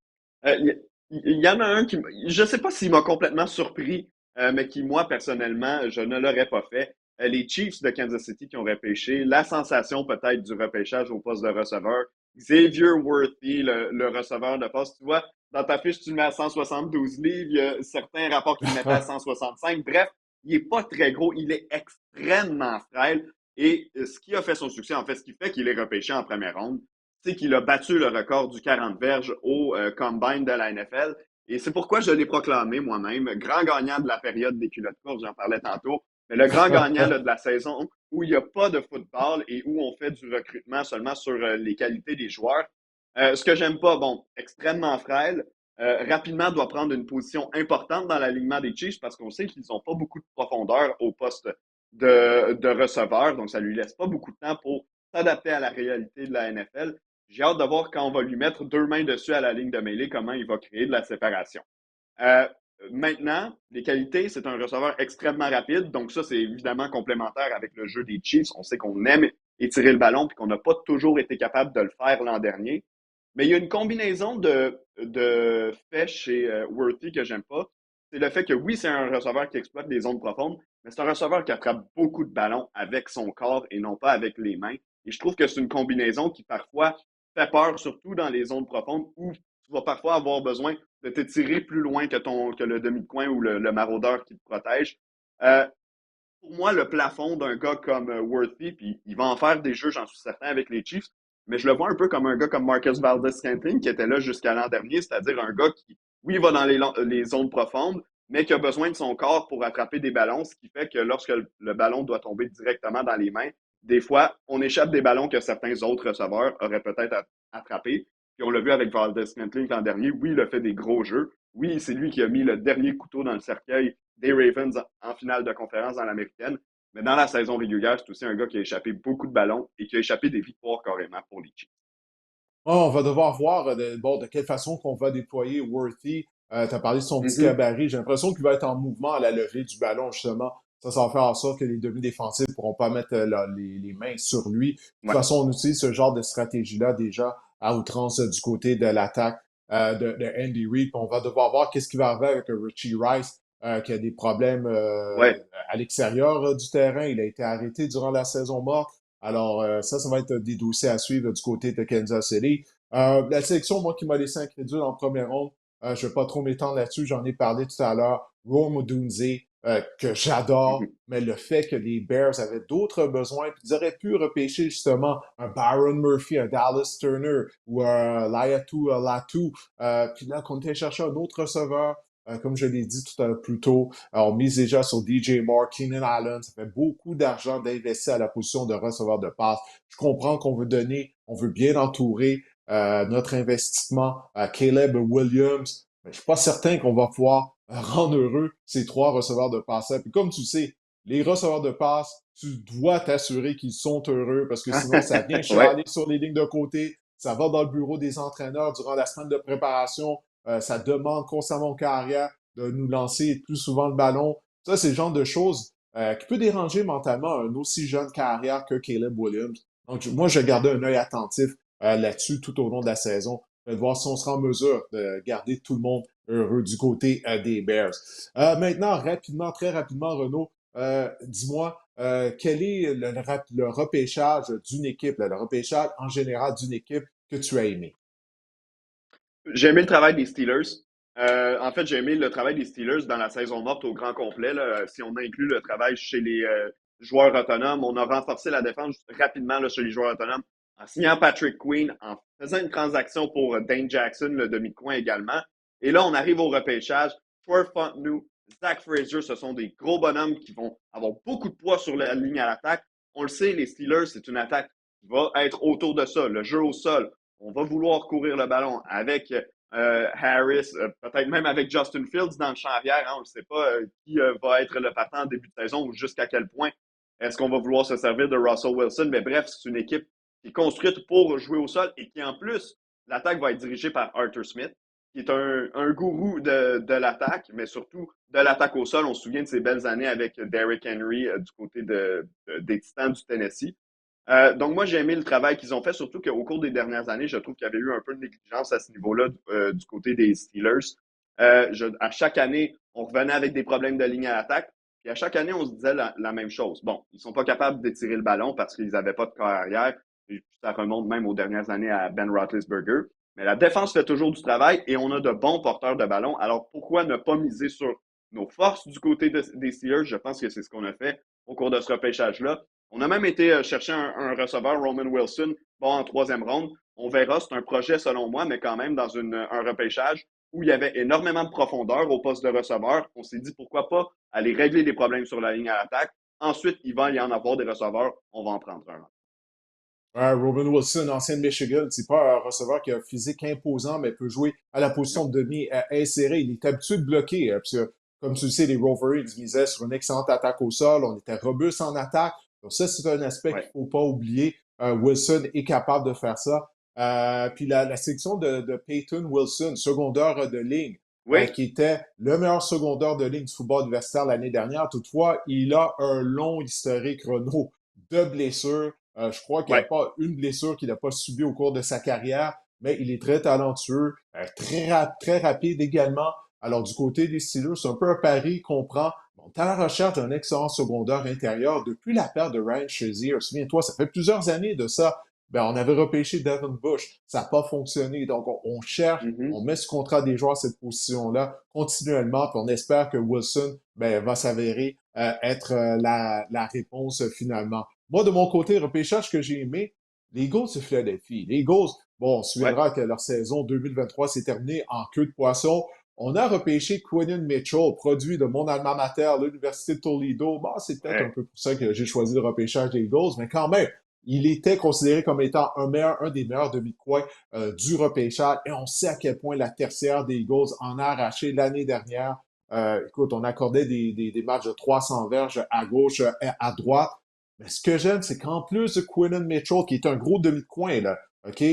Il y en a un je sais pas s'il m'a complètement surpris, mais qui, moi, personnellement, je ne l'aurais pas fait. Les Chiefs de Kansas City qui ont repêché, la sensation peut-être du repêchage au poste de receveur, Xavier Worthy, le receveur de poste. Tu vois, dans ta fiche, tu le mets à 172 livres, il y a certains rapports qui le mettaient à 165. Bref, il est pas très gros, il est extrêmement frêle. Et ce qui a fait son succès, en fait, ce qui fait qu'il est repêché en première ronde, c'est qu'il a battu le record du 40 verges au combine de la NFL. Et c'est pourquoi je l'ai proclamé moi-même, grand gagnant de la période des culottes courtes, j'en parlais tantôt, mais le grand gagnant là, de la saison où il n'y a pas de football et où on fait du recrutement seulement sur les qualités des joueurs. Ce que j'aime pas, bon, extrêmement frêle, rapidement doit prendre une position importante dans l'alignement des Chiefs parce qu'on sait qu'ils n'ont pas beaucoup de profondeur au poste de receveur, donc ça lui laisse pas beaucoup de temps pour s'adapter à la réalité de la NFL. J'ai hâte de voir quand on va lui mettre deux mains dessus à la ligne de mêlée, comment il va créer de la séparation. Euh, Maintenant, les qualités, c'est un receveur extrêmement rapide, donc ça, c'est évidemment complémentaire avec le jeu des Chiefs. On sait qu'on aime étirer le ballon et qu'on n'a pas toujours été capable de le faire l'an dernier. Mais il y a une combinaison de faits chez Worthy que j'aime pas. C'est le fait que oui, c'est un receveur qui exploite les zones profondes, mais c'est un receveur qui attrape beaucoup de ballons avec son corps et non pas avec les mains. Et je trouve que c'est une combinaison qui parfois fait peur, surtout dans les zones profondes où tu vas parfois avoir besoin de t'étirer plus loin que le demi-coin ou le maraudeur qui te protège. Euh, pour moi, le plafond d'un gars comme Worthy, puis il va en faire des jeux, j'en suis certain, avec les Chiefs, mais je le vois un peu comme un gars comme Marcus Valdes-Scantling qui était là jusqu'à l'an dernier, c'est-à-dire un gars qui, oui, va dans les zones profondes, mais qui a besoin de son corps pour attraper des ballons, ce qui fait que lorsque le ballon doit tomber directement dans les mains, des fois, on échappe des ballons que certains autres receveurs auraient peut-être attrapés. Puis on l'a vu avec Valdes-Scantling l'an dernier. Oui, il a fait des gros jeux. Oui, c'est lui qui a mis le dernier couteau dans le cercueil des Ravens en finale de conférence dans l'américaine. Mais dans la saison régulière, c'est aussi un gars qui a échappé beaucoup de ballons et qui a échappé des victoires carrément pour les Chiefs. On va devoir voir de quelle façon qu'on va déployer Worthy. Tu as parlé de son petit Mm-hmm. gabarit. J'ai l'impression qu'il va être en mouvement à la levée du ballon, justement. Ça va faire en sorte que les demi-défensifs ne pourront pas mettre les mains sur lui. De toute Ouais. façon, on utilise ce genre de stratégie-là déjà à outrance du côté de l'attaque de Andy Reid. On va devoir voir qu'est-ce qui va arriver avec Richie Rice, qui a des problèmes Ouais. à l'extérieur du terrain. Il a été arrêté durant la saison morte. Alors, ça va être des dossiers à suivre du côté de Kansas City. La sélection, moi, qui m'a laissé incrédule en première ronde, je ne vais pas trop m'étendre là-dessus, j'en ai parlé tout à l'heure. Rome Odunze, que j'adore, Mm-hmm. mais le fait que les Bears avaient d'autres besoins, puis ils auraient pu repêcher justement un Byron Murphy, un Dallas Turner ou un Laiatu Latu, puis là, qu'on était chercher un autre receveur, comme je l'ai dit tout à l'heure plus tôt, on mise déjà sur DJ Moore, Keenan Allen, ça fait beaucoup d'argent d'investir à la position de receveur de passe. Je comprends qu'on veut donner, on veut bien entourer notre investissement à Caleb Williams. Mais je suis pas certain qu'on va pouvoir rendre heureux ces trois receveurs de passe. Puis comme tu sais, les receveurs de passe, tu dois t'assurer qu'ils sont heureux parce que sinon, ça vient Ouais. chialer sur les lignes de côté. Ça va dans le bureau des entraîneurs durant la semaine de préparation. Ça demande constamment aux carrières de nous lancer plus souvent le ballon. Ça, c'est le genre de choses qui peut déranger mentalement un aussi jeune carrière que Caleb Williams. Donc, moi, je gardais un œil attentif là-dessus tout au long de la saison, de voir si on sera en mesure de garder tout le monde heureux du côté des Bears. Maintenant, rapidement, très rapidement, Renaud, dis-moi, quel est le repêchage d'une équipe, le repêchage en général d'une équipe que tu as aimé? J'ai aimé le travail des Steelers. En fait, j'ai aimé le travail des Steelers dans la saison morte au grand complet. Là. Si on inclut le travail chez les joueurs autonomes, on a renforcé la défense rapidement là, chez les joueurs autonomes en signant Patrick Queen, en faisant une transaction pour Dane Jackson, le demi-coin également. Et là, on arrive au repêchage. Troy Fontenot, Zach Frazier, ce sont des gros bonhommes qui vont avoir beaucoup de poids sur la ligne à l'attaque. On le sait, les Steelers, c'est une attaque qui va être autour de ça, le jeu au sol. On va vouloir courir le ballon avec Harris, peut-être même avec Justin Fields dans le champ arrière. Hein, on ne sait pas qui va être le partant en début de saison ou jusqu'à quel point est-ce qu'on va vouloir se servir de Russell Wilson. Mais bref, c'est une équipe qui est construite pour jouer au sol et qui, en plus, l'attaque va être dirigée par Arthur Smith, qui est un gourou de l'attaque, mais surtout de l'attaque au sol. On se souvient de ses belles années avec Derrick Henry du côté des Titans du Tennessee. Donc, moi, j'ai aimé le travail qu'ils ont fait, surtout qu'au cours des dernières années, je trouve qu'il y avait eu un peu de négligence à ce niveau-là du côté des Steelers. À chaque année, on revenait avec des problèmes de ligne à l'attaque, et à chaque année, on se disait la même chose. Bon, ils sont pas capables d'étirer le ballon parce qu'ils n'avaient pas de corps arrière. Et ça remonte même aux dernières années à Ben Roethlisberger. Mais la défense fait toujours du travail et on a de bons porteurs de ballon. Alors, pourquoi ne pas miser sur nos forces du côté des Steelers? Je pense que c'est ce qu'on a fait au cours de ce repêchage-là. On a même été chercher un receveur, Roman Wilson, bon, en troisième ronde. On verra, c'est un projet selon moi, mais quand même dans un repêchage où il y avait énormément de profondeur au poste de receveur. On s'est dit pourquoi pas aller régler les problèmes sur la ligne à l'attaque. Ensuite, il va y en avoir des receveurs. On va en prendre un. Robin Wilson, ancien de Michigan, c'est pas un receveur qui a un physique imposant, mais peut jouer à la position de demi inséré. Il est habitué de bloquer, parce que, comme tu le sais, les Wolverines misaient sur une excellente attaque au sol. On était robuste en attaque. Donc ça, c'est un aspect qu'il Ouais. faut pas oublier. Wilson est capable de faire ça. Puis la sélection de Peyton Wilson, secondaire de ligne, Oui, qui était le meilleur secondaire de ligne du football universitaire l'année dernière. Toutefois, il a un long historique, Renaud, de blessures. Je crois qu'il n'y a ouais. pas une blessure qu'il n'a pas subie au cours de sa carrière, mais il est très talentueux, très rapide également. Alors, du côté des Steelers, c'est un peu un pari qu'on prend. On est à la recherche d'un excellent secondaire intérieur depuis la perte de Ryan Shazier. Souviens-toi, ça fait plusieurs années de ça. Ben, on avait repêché Devin Bush. Ça n'a pas fonctionné. Donc, on cherche, Mhm. on met ce contrat des joueurs à cette position-là continuellement, puis on espère que Wilson ben, va s'avérer être la réponse finalement. Moi, de mon côté, le repêchage que j'ai aimé, les Eagles de Philadelphie. Les Eagles, bon, on se Ouais, souviendra que leur saison 2023 s'est terminée en queue de poisson. On a repêché Quinton Mitchell, produit de mon alma mater, l'Université de Toledo. Bon, c'est peut-être un ouais. peu pour ça que j'ai choisi le repêchage des Eagles, mais quand même, il était considéré comme étant un des meilleurs demi-coins du repêchage. Et on sait à quel point la tertiaire des Eagles en a arraché l'année dernière. Écoute, on accordait des matchs de 300 verges à gauche et à droite. Mais ce que j'aime, c'est qu'en plus de Quinton Mitchell, qui est un gros demi-coin, là, OK,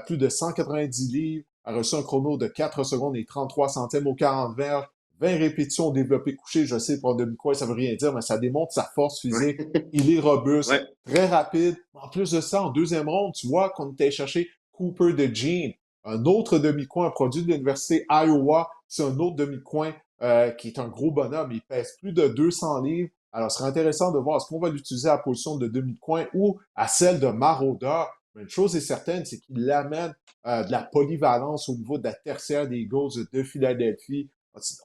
plus de 190 livres, a reçu un chrono de 4 secondes et 33 centièmes aux 40 verges, 20 répétitions développées couchées. Je sais, pour un demi-coin, ça veut rien dire, mais ça démontre sa force physique. Ouais. Il est robuste, Ouais. très rapide. En plus de ça, en deuxième ronde, tu vois qu'on était chercher Cooper DeJean, un autre demi-coin, un produit de l'Université Iowa. C'est un autre demi-coin qui est un gros bonhomme. Il pèse plus de 200 livres. Alors, ce serait intéressant de voir est-ce qu'on va l'utiliser à la position de demi-coin ou à celle de maraudeur. Mais une chose est certaine, c'est qu'il amène de la polyvalence au niveau de la tertiaire des Eagles de Philadelphie.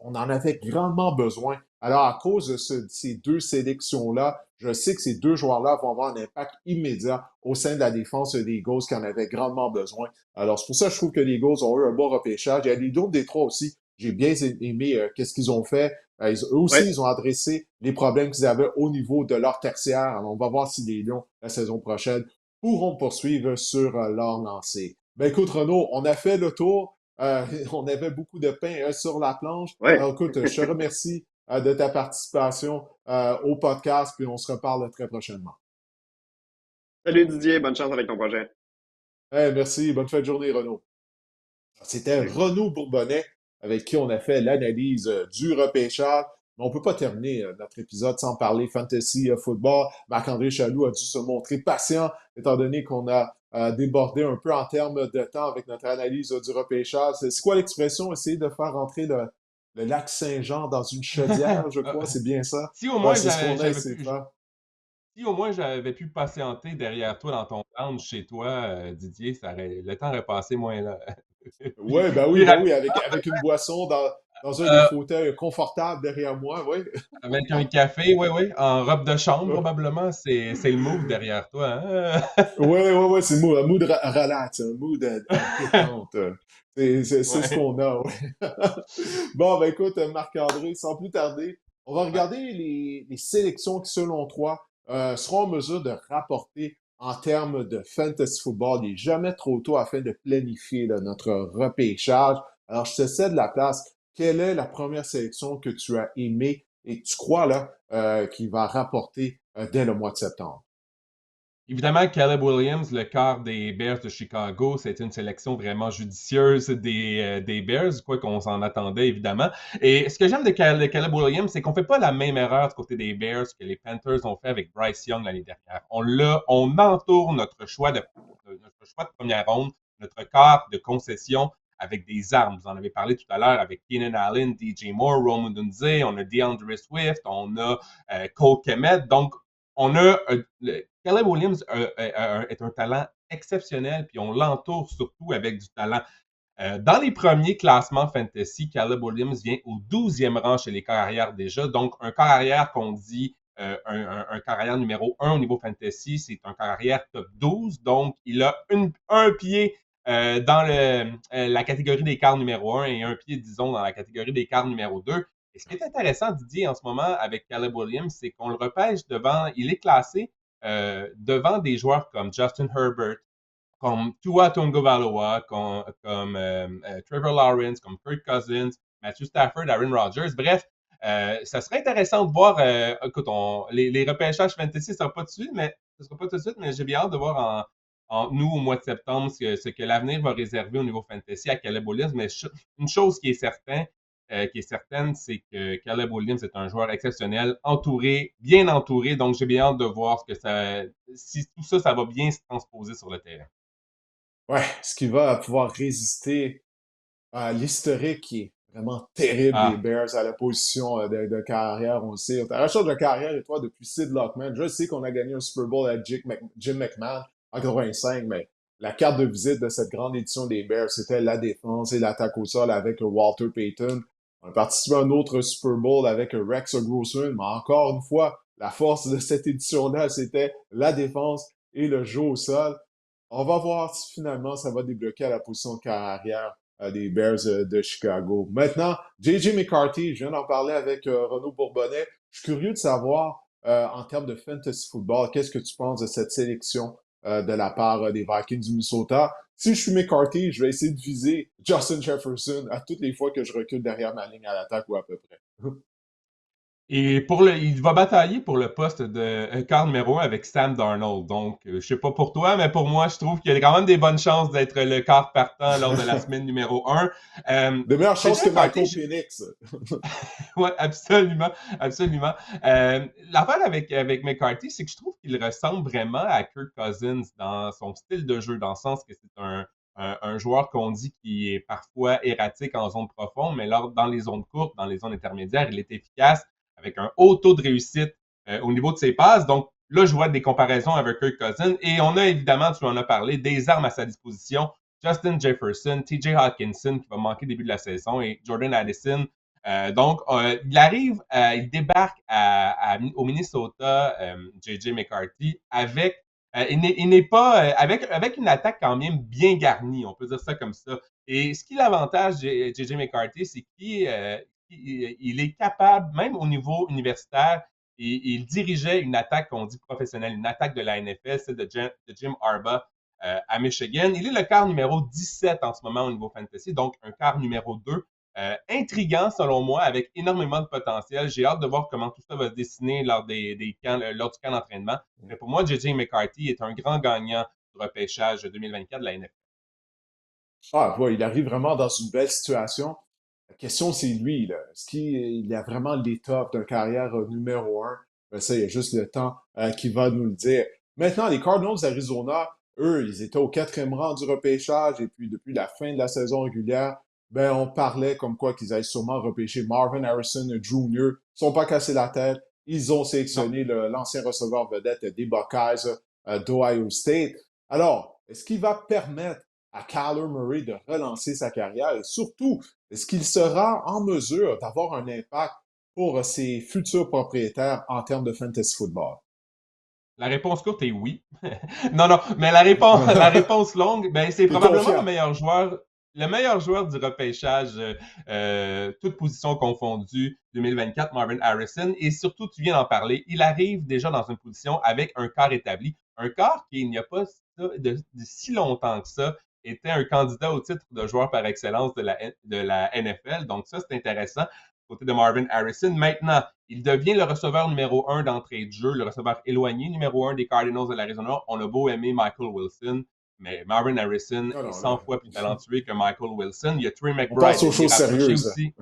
On en avait grandement besoin. Alors, à cause de ces deux sélections-là, je sais que ces deux joueurs-là vont avoir un impact immédiat au sein de la défense des Eagles qui en avaient grandement besoin. Alors, c'est pour ça que je trouve que les Eagles ont eu un bon repêchage. Il y a les Lions des trois aussi. J'ai bien aimé qu'est-ce qu'ils ont fait. Eux aussi, Ouais. ils ont adressé les problèmes qu'ils avaient au niveau de leur tertiaire. Alors, on va voir si les Lions, la saison prochaine, pourront poursuivre sur leur lancée. Ben écoute, Renaud, on a fait le tour. On avait beaucoup de pain sur la planche. Ouais. Alors, écoute, je te remercie de ta participation au podcast, puis on se reparle très prochainement. Salut Didier, bonne chance avec ton projet. Merci, bonne fin de journée, Renaud. C'était Salut. Renaud Bourbonnais avec qui on a fait l'analyse du repêchage. Mais on ne peut pas terminer notre épisode sans parler fantasy football. Marc-André Chaloux a dû se montrer patient étant donné qu'on a débordé un peu en termes de temps avec notre analyse du repêchage. C'est quoi l'expression? Essayer de faire rentrer le lac Saint-Jean dans une chaudière, je crois, c'est bien ça? Si au Ouais, moins c'est ce qu'on a j'avais essayé de pu, faire. si au moins j'avais pu patienter derrière toi dans ton lounge chez toi, Didier, le temps aurait passé moins là. Ouais, Plus ben rapide, oui, avec une boisson dans un des euh, fauteuils confortables derrière moi, oui. avec un café, oui, oui, en robe de chambre probablement, c'est le move derrière toi, hein? Ouais, c'est un mood relax, un mood détente. C'est ce Ouais, qu'on a, ouais. Bon, ben écoute, Marc-André, sans plus tarder, on va ouais. regarder les sélections qui, selon toi, seront en mesure de rapporter en termes de fantasy football. Il n'est jamais trop tôt afin de planifier là, notre repêchage. Alors, je te cède la place. Quelle est la première sélection que tu as aimée et que tu crois là, qui va rapporter dès le mois de septembre? Évidemment, Caleb Williams, le quart des Bears de Chicago, c'est une sélection vraiment judicieuse des Bears, quoi qu'on s'en attendait évidemment. Et ce que j'aime de Caleb Williams, c'est qu'on fait pas la même erreur du côté des Bears que les Panthers ont fait avec Bryce Young l'année dernière. On entoure notre choix de première ronde, notre quart de concession avec des armes. Vous en avez parlé tout à l'heure avec Keenan Allen, DJ Moore, Rome Odunze, on a DeAndre Swift, on a Cole Kmet. Donc, on a Caleb Williams est un talent exceptionnel, puis on l'entoure surtout avec du talent. Dans les premiers classements fantasy, Caleb Williams vient au 12e rang chez les carrières déjà. Donc, un carrière qu'on dit un carrière numéro 1 au niveau fantasy, c'est un carrière top 12. Donc, il a un pied dans la catégorie des quarts numéro 1 et un pied, disons, dans la catégorie des quarts numéro 2. Et ce qui est intéressant, Didier, en ce moment avec Caleb Williams, c'est qu'on le repêche il est classé devant des joueurs comme Justin Herbert, comme Tua Tagovailoa, comme Trevor Lawrence, comme Kirk Cousins, Matthew Stafford, Aaron Rodgers. Bref, ça serait intéressant de voir. Écoute, les repêchages fantasy ne sera pas tout de suite, mais j'ai bien hâte de voir nous au mois de septembre ce que l'avenir va réserver au niveau fantasy à Caleb Williams. Mais une chose qui est certaine, c'est que Caleb Williams est un joueur exceptionnel, bien entouré. Donc, j'ai bien hâte de voir si tout ça, ça va bien se transposer sur le terrain. Ouais, ce qui va pouvoir résister à l'historique qui est vraiment terrible des Ah, Bears à la position de carrière, on le sait. On t'arrache de carrière et toi depuis Sid Lockman. Je sais qu'on a gagné un Super Bowl à Jim McMahon en 85, mais la carte de visite de cette grande édition des Bears, c'était la défense et l'attaque au sol avec Walter Payton. On a participé à un autre Super Bowl avec Rex Grossman, mais encore une fois, la force de cette édition-là, c'était la défense et le jeu au sol. On va voir si finalement ça va débloquer à la position de carrière des Bears de Chicago. Maintenant, J.J. McCarthy, je viens d'en parler avec Renaud Bourbonnais. Je suis curieux de savoir, en termes de fantasy football, qu'est-ce que tu penses de cette sélection de la part des Vikings du Minnesota? Si je suis McCarthy, je vais essayer de viser Justin Jefferson à toutes les fois que je recule derrière ma ligne à l'attaque ou à peu près. et il va batailler pour le poste de quart numéro 1 avec Sam Darnold. Donc, je sais pas pour toi, mais pour moi, je trouve qu'il y a quand même des bonnes chances d'être le quart partant lors de la semaine numéro 1. De meilleures chances JJ que McCarthy, Michael Penix. ouais, absolument, absolument. L'affaire avec McCarthy, c'est que je trouve qu'il ressemble vraiment à Kirk Cousins dans son style de jeu, dans le sens que c'est un joueur qu'on dit qui est parfois erratique en zone profonde, mais dans les zones courtes, dans les zones intermédiaires, il est efficace avec un haut taux de réussite au niveau de ses passes. Donc là, je vois des comparaisons avec Kirk Cousins et on a évidemment, tu en as parlé, des armes à sa disposition. Justin Jefferson, TJ Hawkinson qui va manquer début de la saison et Jordan Addison. Il débarque au Minnesota, J.J. McCarthy, il n'est pas avec une attaque quand même bien garnie, on peut dire ça comme ça. Et ce qui est l'avantage de J.J. McCarthy, c'est qu'il est capable, même au niveau universitaire, il dirigeait une attaque qu'on dit professionnelle, une attaque de la NFL, celle de Jim Harbaugh à Michigan. Il est le quart numéro 17 en ce moment au niveau fantasy, donc un quart numéro 2. Intriguant selon moi, avec énormément de potentiel. J'ai hâte de voir comment tout ça va se dessiner lors lors du camp d'entraînement. Mais pour moi, J.J. McCarthy est un grand gagnant du repêchage 2024 de la NFL. Ah, ouais, il arrive vraiment dans une belle situation. La question, c'est lui, là. Est-ce qu'il a vraiment l'étoffe d'une carrière numéro 1? Ben, ça, il y a juste le temps qui va nous le dire. Maintenant, les Cardinals d'Arizona, eux, ils étaient au quatrième rang du repêchage et puis depuis la fin de la saison régulière, ben, on parlait comme quoi qu'ils allaient sûrement repêcher Marvin Harrison Jr. Ils sont pas cassés la tête. Ils ont Non. sélectionné l'ancien receveur vedette des Buckeyes d'Ohio State. Alors, est-ce qu'il va permettre à Kyler Murray de relancer sa carrière et surtout, est-ce qu'il sera en mesure d'avoir un impact pour ses futurs propriétaires en termes de fantasy football? La réponse courte est oui. Non, non, mais la réponse longue, ben, c'est T'es probablement confiant? le meilleur joueur du repêchage, toutes positions confondues, 2024, Marvin Harrison. Et surtout, tu viens d'en parler, il arrive déjà dans une position avec un quart établi. Un quart qui, il n'y a pas de si longtemps que ça, était un candidat au titre de joueur par excellence de la NFL. Donc ça, c'est intéressant côté de Marvin Harrison. Maintenant, il devient le receveur numéro 1 d'entrée de jeu, le receveur éloigné numéro 1 des Cardinals de l'Arizona. On a beau aimer Michael Wilson, mais Marvin Harrison Non, est non, 100 là, fois plus talentueux que Michael Wilson. Il y a Trey on McBride, passe aux l'ailier choses rapproché sérieuses. aussi.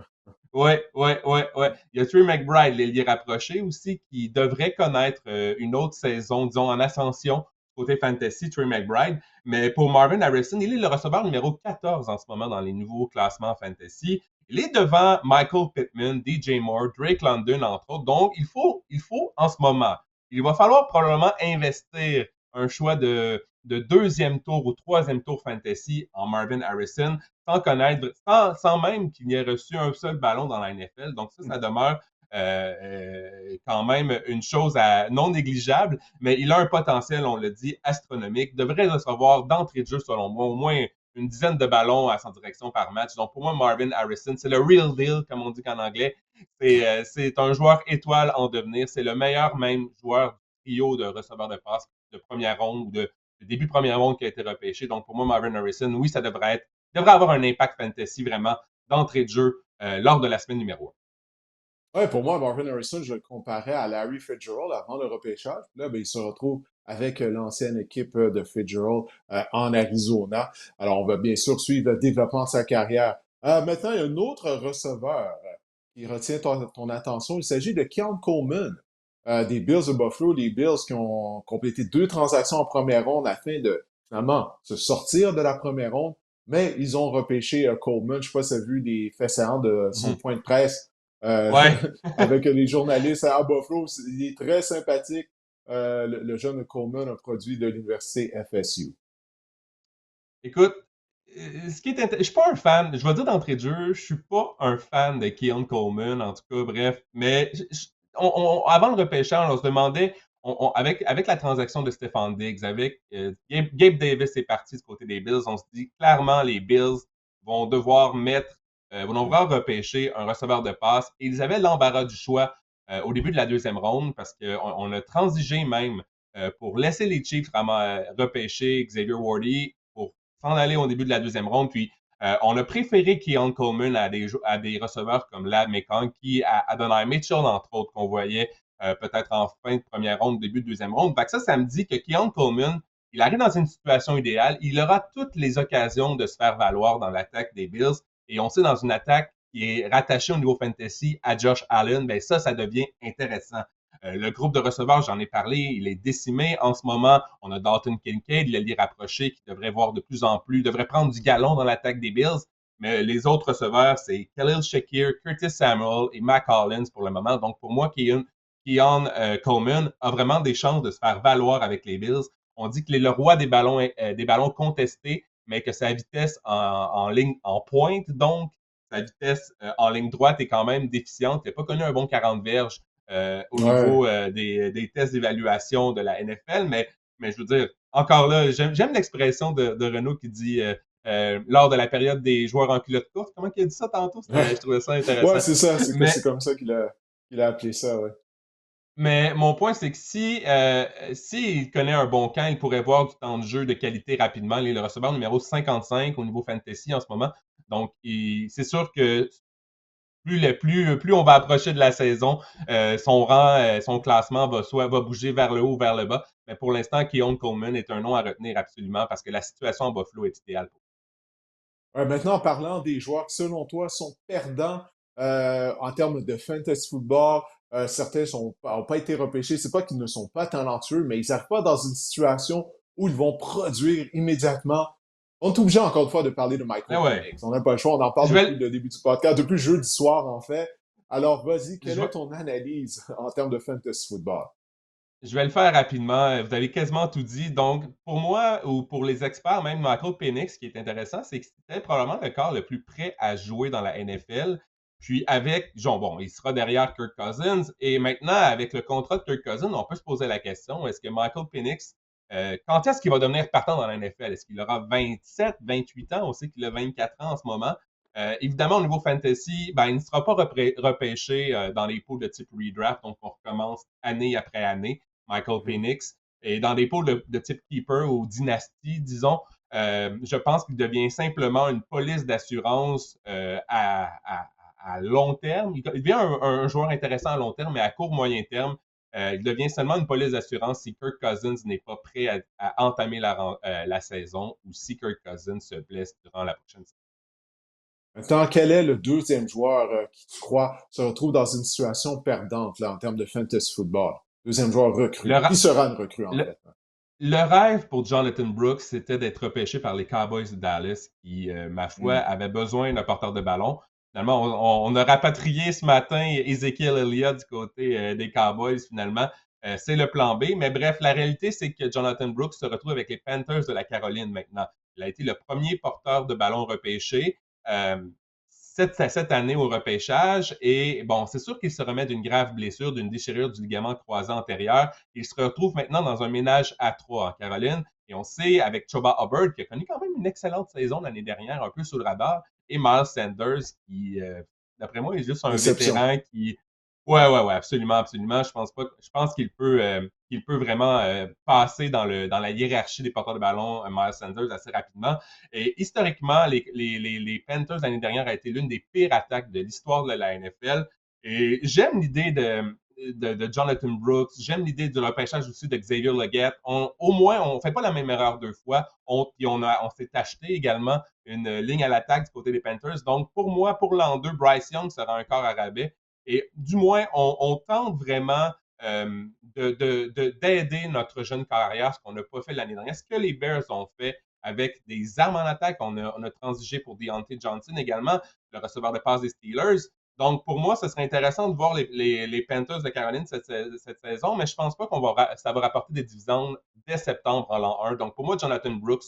Ouais, ouais, ouais, ouais. Il y a Trey McBride, l'ailier rapproché aussi, qui devrait connaître une autre saison, disons, en ascension côté fantasy, Trey McBride. Mais pour Marvin Harrison, il est le receveur numéro 14 en ce moment dans les nouveaux classements fantasy. Il est devant Michael Pittman, DJ Moore, Drake London, entre autres. Donc, il faut en ce moment, il va falloir probablement investir un choix de deuxième tour ou troisième tour fantasy en Marvin Harrison sans connaître, sans même qu'il ait reçu un seul ballon dans la NFL. Donc ça demeure quand même une chose non négligeable, mais il a un potentiel, on l'a dit, astronomique. Il devrait recevoir d'entrée de jeu, selon moi, au moins une dizaine de ballons à son direction par match. Donc pour moi, Marvin Harrison, c'est le real deal, comme on dit en anglais. C'est un joueur étoile en devenir. C'est le meilleur même joueur du trio de receveurs de passe de première ronde ou de début première ronde qui a été repêché. Donc pour moi, Marvin Harrison, oui, ça devrait avoir un impact fantasy vraiment d'entrée de jeu lors de la semaine numéro Ouais, pour moi, Marvin Harrison, je le comparais à Larry Fitzgerald avant le repêchage. Là, ben, il se retrouve avec l'ancienne équipe de Fitzgerald en Arizona. Alors, on va bien sûr suivre le développement de sa carrière. Maintenant, il y a un autre receveur qui retient ton attention. Il s'agit de Keon Coleman des Bills de Buffalo. Les Bills qui ont complété 2 transactions en première ronde afin de finalement se sortir de la première ronde. Mais ils ont repêché Coleman. Je ne sais pas si tu as vu des faits saillants de son un. point de presse euh, Ouais. avec les journalistes à Buffalo. Il est très sympathique. Le jeune Coleman, un produit de l'université FSU. Écoute, je suis pas un fan, je vais dire d'entrée de jeu, je suis pas un fan de Keon Coleman, en tout cas, bref, mais avant le repêchage, on se demandait, avec la transaction de Stephon Diggs, avec Gabe Davis est parti du côté des Bills, on se dit clairement les Bills vont devoir repêcher un receveur de passe, et ils avaient l'embarras du choix au début de la deuxième ronde, parce qu'on a transigé même pour laisser les Chiefs repêcher Xavier Worthy pour s'en aller au début de la deuxième ronde. Puis, on a préféré Keon Coleman à des receveurs comme Ladd McConkey, à Adonai Mitchell, entre autres, qu'on voyait peut-être en fin de première ronde, début de deuxième ronde. Fait que ça me dit que Keon Coleman, il arrive dans une situation idéale. Il aura toutes les occasions de se faire valoir dans l'attaque des Bills. Et on sait, dans une attaque qui est rattachée au niveau fantasy à Josh Allen, ben ça devient intéressant. Le groupe de receveurs, j'en ai parlé, il est décimé en ce moment. On a Dalton Kincaid, l'allié rapproché, qui devrait voir de plus en plus, devrait prendre du galon dans l'attaque des Bills. Mais les autres receveurs, c'est Khalil Shakir, Curtis Samuel et Mac Hollins pour le moment. Donc pour moi, Keon Coleman a vraiment des chances de se faire valoir avec les Bills. On dit qu'il est le roi des ballons contestés, mais que sa vitesse en ligne en pointe, donc sa vitesse en ligne droite est quand même déficiente. Il n'a pas connu un bon 40 verges au Ouais. niveau des tests d'évaluation de la NFL, mais je veux dire, encore là, j'aime l'expression de Renaud qui dit lors de la période des joueurs en culotte courte. Comment il a dit ça tantôt? Je trouvais ça Ouais, intéressant. c'est ça. Mais C'est comme ça qu'il a appelé ça, ouais. Mais mon point, c'est que si connaît un bon camp, il pourrait voir du temps de jeu de qualité rapidement. Il est le receveur numéro 55 au niveau fantasy en ce moment. Donc, c'est sûr que plus on va approcher de la saison, son rang, son classement va bouger vers le haut ou vers le bas. Mais pour l'instant, Keon Coleman est un nom à retenir absolument parce que la situation à Buffalo est idéale pour Ouais, maintenant, en parlant des joueurs qui, selon toi, sont perdants en termes de fantasy football, certains n'ont pas été repêchés. C'est pas qu'ils ne sont pas talentueux, mais ils n'arrivent pas dans une situation où ils vont produire immédiatement. On est obligé encore une fois de parler de Michael Ah ouais. Penix. On n'a pas le choix, on en parle Je depuis vais, le début du podcast, depuis jeudi soir en fait. Alors vas-y, quelle je est vais, ton analyse en termes de fantasy football? Je vais le faire rapidement. Vous avez quasiment tout dit. Donc, pour moi, ou pour les experts, même Michael Penix, ce qui est intéressant, c'est que c'était probablement le corps le plus prêt à jouer dans la NFL. Puis avec, genre, bon, il sera derrière Kirk Cousins. Et maintenant, avec le contrat de Kirk Cousins, on peut se poser la question, est-ce que Michael Penix, quand est-ce qu'il va devenir partant dans la NFL? Est-ce qu'il aura 27, 28 ans? On sait qu'il a 24 ans en ce moment. Évidemment, au niveau fantasy, ben, il ne sera pas repêché dans les poules de type redraft, donc on recommence année après année. Michael Mhm. Penix. Et dans des pôles de type keeper ou dynastie, disons, je pense qu'il devient simplement une police d'assurance à long terme. Il devient un joueur intéressant à long terme, mais à court moyen terme, il devient seulement une police d'assurance si Kirk Cousins n'est pas prêt à entamer la saison ou si Kirk Cousins se blesse durant la prochaine saison. Maintenant, quel est le deuxième joueur qui, tu crois, se retrouve dans une situation perdante là, en termes de fantasy football? Deuxième joueur recru. Le, Qui ra- sera une recrue en le, fait? Le rêve pour Jonathan Brooks, c'était d'être repêché par les Cowboys de Dallas, qui, ma foi, Hmm. avaient besoin d'un porteur de ballon. Finalement, on a rapatrié ce matin Ezekiel Elliott du côté des Cowboys, finalement. C'est le plan B. Mais bref, la réalité, c'est que Jonathan Brooks se retrouve avec les Panthers de la Caroline maintenant. Il a été le premier porteur de ballon repêché. Euh, cette année au repêchage. Et bon, c'est sûr qu'il se remet d'une grave blessure, d'une déchirure du ligament croisé antérieur. Il se retrouve maintenant dans un ménage à trois en Caroline. Et on sait, avec Choba Hubbard, qui a connu quand même une excellente saison l'année dernière, un peu sous le radar, et Miles Sanders, qui, d'après moi, est juste un Déception. vétéran qui. Ouais, absolument, absolument. Je pense qu'il peut vraiment passer dans la hiérarchie des porteurs de ballon, Miles Sanders, assez rapidement. Et historiquement, les Panthers l'année dernière a été l'une des pires attaques de l'histoire de la NFL. Et j'aime l'idée de Jonathan Brooks. J'aime l'idée du repêchage aussi de Xavier Legette. Au moins, on ne fait pas la même erreur deux fois. On s'est acheté également une ligne à l'attaque du côté des Panthers. Donc, pour moi, pour l'an 2, Bryce Young sera un corps à rabais. Et du moins, on tente vraiment d'aider notre jeune carrière, ce qu'on n'a pas fait l'année dernière. Ce que les Bears ont fait avec des armes en attaque, on a transigé pour Deontay Johnson également, le receveur de passe des Steelers. Donc, pour moi, ce serait intéressant de voir les Panthers de Caroline cette saison, mais je pense pas ça va rapporter des dividendes dès septembre en l'an 1. Donc, pour moi, Jonathan Brooks,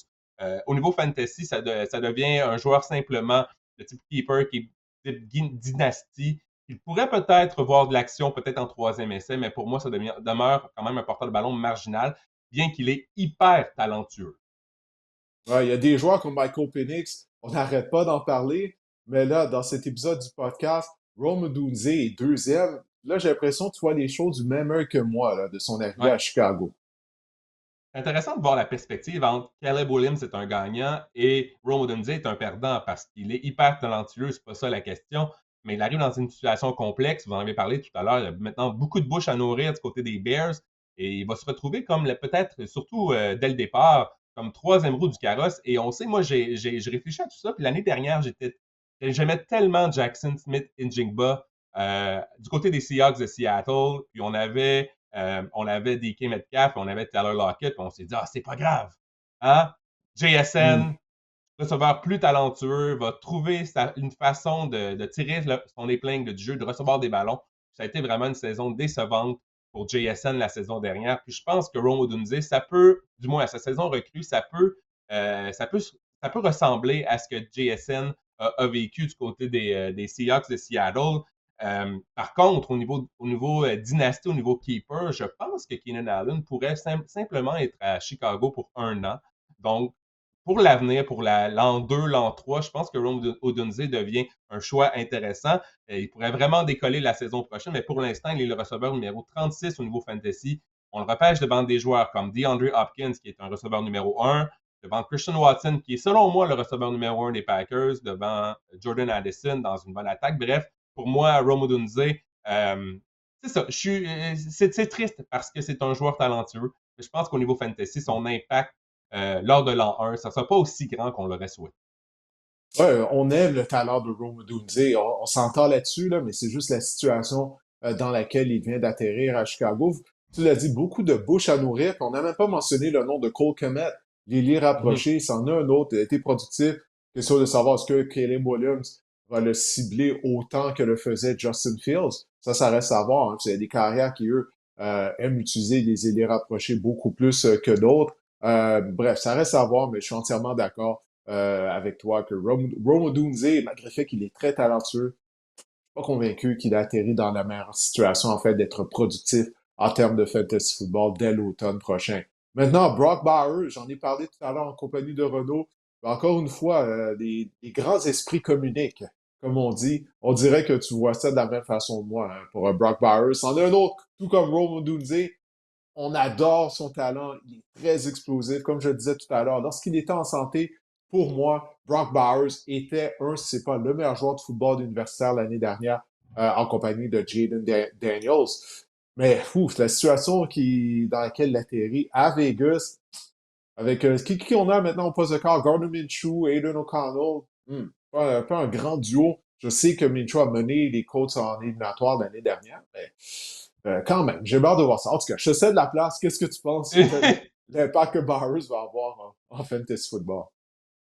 au niveau fantasy, ça devient un joueur simplement de type keeper, qui est type dynastie. Il pourrait peut-être voir de l'action, peut-être en troisième essai, mais pour moi, demeure quand même un porteur de ballon marginal, bien qu'il est hyper talentueux. Ouais, il y a des joueurs comme Michael Penix, on n'arrête pas d'en parler, mais là, dans cet épisode du podcast, Rome Odunze est deuxième. Là, j'ai l'impression que tu vois les choses du même œil que moi, là, de son arrivée Ouais. à Chicago. C'est intéressant de voir la perspective entre Caleb Williams est un gagnant et Rome Odunze est un perdant parce qu'il est hyper talentueux, c'est pas ça la question, mais il arrive dans une situation complexe, vous en avez parlé tout à l'heure, il y a maintenant beaucoup de bouches à nourrir du côté des Bears et il va se retrouver comme peut-être, surtout dès le départ, comme troisième roue du carrosse. Et on sait, moi, j'ai réfléchi à tout ça, puis l'année dernière, j'aimais tellement Jackson Smith-Njigba du côté des Seahawks de Seattle, puis on avait DK Metcalf, on avait Tyler Lockett, puis on s'est dit, ah, c'est pas grave. Hein? Hmm. JSN, receveur plus talentueux, va trouver une façon de tirer son épingle du jeu, de recevoir des ballons. Ça a été vraiment une saison décevante pour JSN la saison dernière. Puis je pense que Rome Odunze, ça peut, du moins à sa saison recrue, ça peut ressembler à ce que JSN a vécu du côté des Seahawks de Seattle. Par contre, au niveau dynastie, au niveau keeper, je pense que Keenan Allen pourrait simplement être à Chicago pour un an. Donc, pour l'avenir, pour l'an 2, l'an 3, je pense que Rome Odunze devient un choix intéressant. Il pourrait vraiment décoller la saison prochaine, mais pour l'instant, il est le receveur numéro 36 au niveau fantasy. On le repêche devant des joueurs comme DeAndre Hopkins, qui est un receveur numéro 1, devant Christian Watson, qui est selon moi le receveur numéro 1 des Packers, devant Jordan Addison dans une bonne attaque. Bref, pour moi, Rome Odunze, c'est ça. C'est triste parce que c'est un joueur talentueux. Mais je pense qu'au niveau fantasy, son impact lors de l'an 1, ça ne sera pas aussi grand qu'on l'aurait souhaité. Ouais, on aime le talent de Rome Odunze, on s'entend là-dessus, là, mais c'est juste la situation dans laquelle il vient d'atterrir à Chicago. Tu l'as dit, beaucoup de bouches à nourrir, puis on n'a même pas mentionné le nom de Cole Kmet. les Mhm. rapprocher. C'en a un autre, a été productif. Question de savoir est-ce que Caleb Williams va le cibler autant que le faisait Justin Fields. Ça reste à voir. Hein. Il y a des carrières qui, eux, aiment utiliser les ailiers rapprochés beaucoup plus que d'autres. Bref, ça reste à voir, mais je suis entièrement d'accord avec toi que Rome Odunze, malgré le fait qu'il est très talentueux, pas convaincu qu'il a atterri dans la meilleure situation, en fait, d'être productif en termes de fantasy football dès l'automne prochain. Maintenant, Brock Bowers, j'en ai parlé tout à l'heure en compagnie de Renaud. Encore une fois, des grands esprits communiquent, comme on dit. On dirait que tu vois ça de la même façon que moi, hein, pour Brock Bowers. C'en est un autre, tout comme Rome Odunze. On adore son talent. Il est très explosif. Comme je le disais tout à l'heure, lorsqu'il était en santé, pour moi, Brock Bowers était si c'est pas le meilleur joueur de football universitaire l'année dernière, en compagnie de Jaden Daniels. Mais fou, c'est la situation dans laquelle il atterrit à Vegas, avec qui on a maintenant au poste de corps, Gardner Minshew, Aiden O'Connell. Pas un grand duo. Je sais que Minshew a mené les Colts en éliminatoire l'année dernière, mais quand même, j'ai hâte de voir ça. En tout cas, je te cède la place. Qu'est-ce que tu penses de l'impact que Bowers va avoir en fantasy football?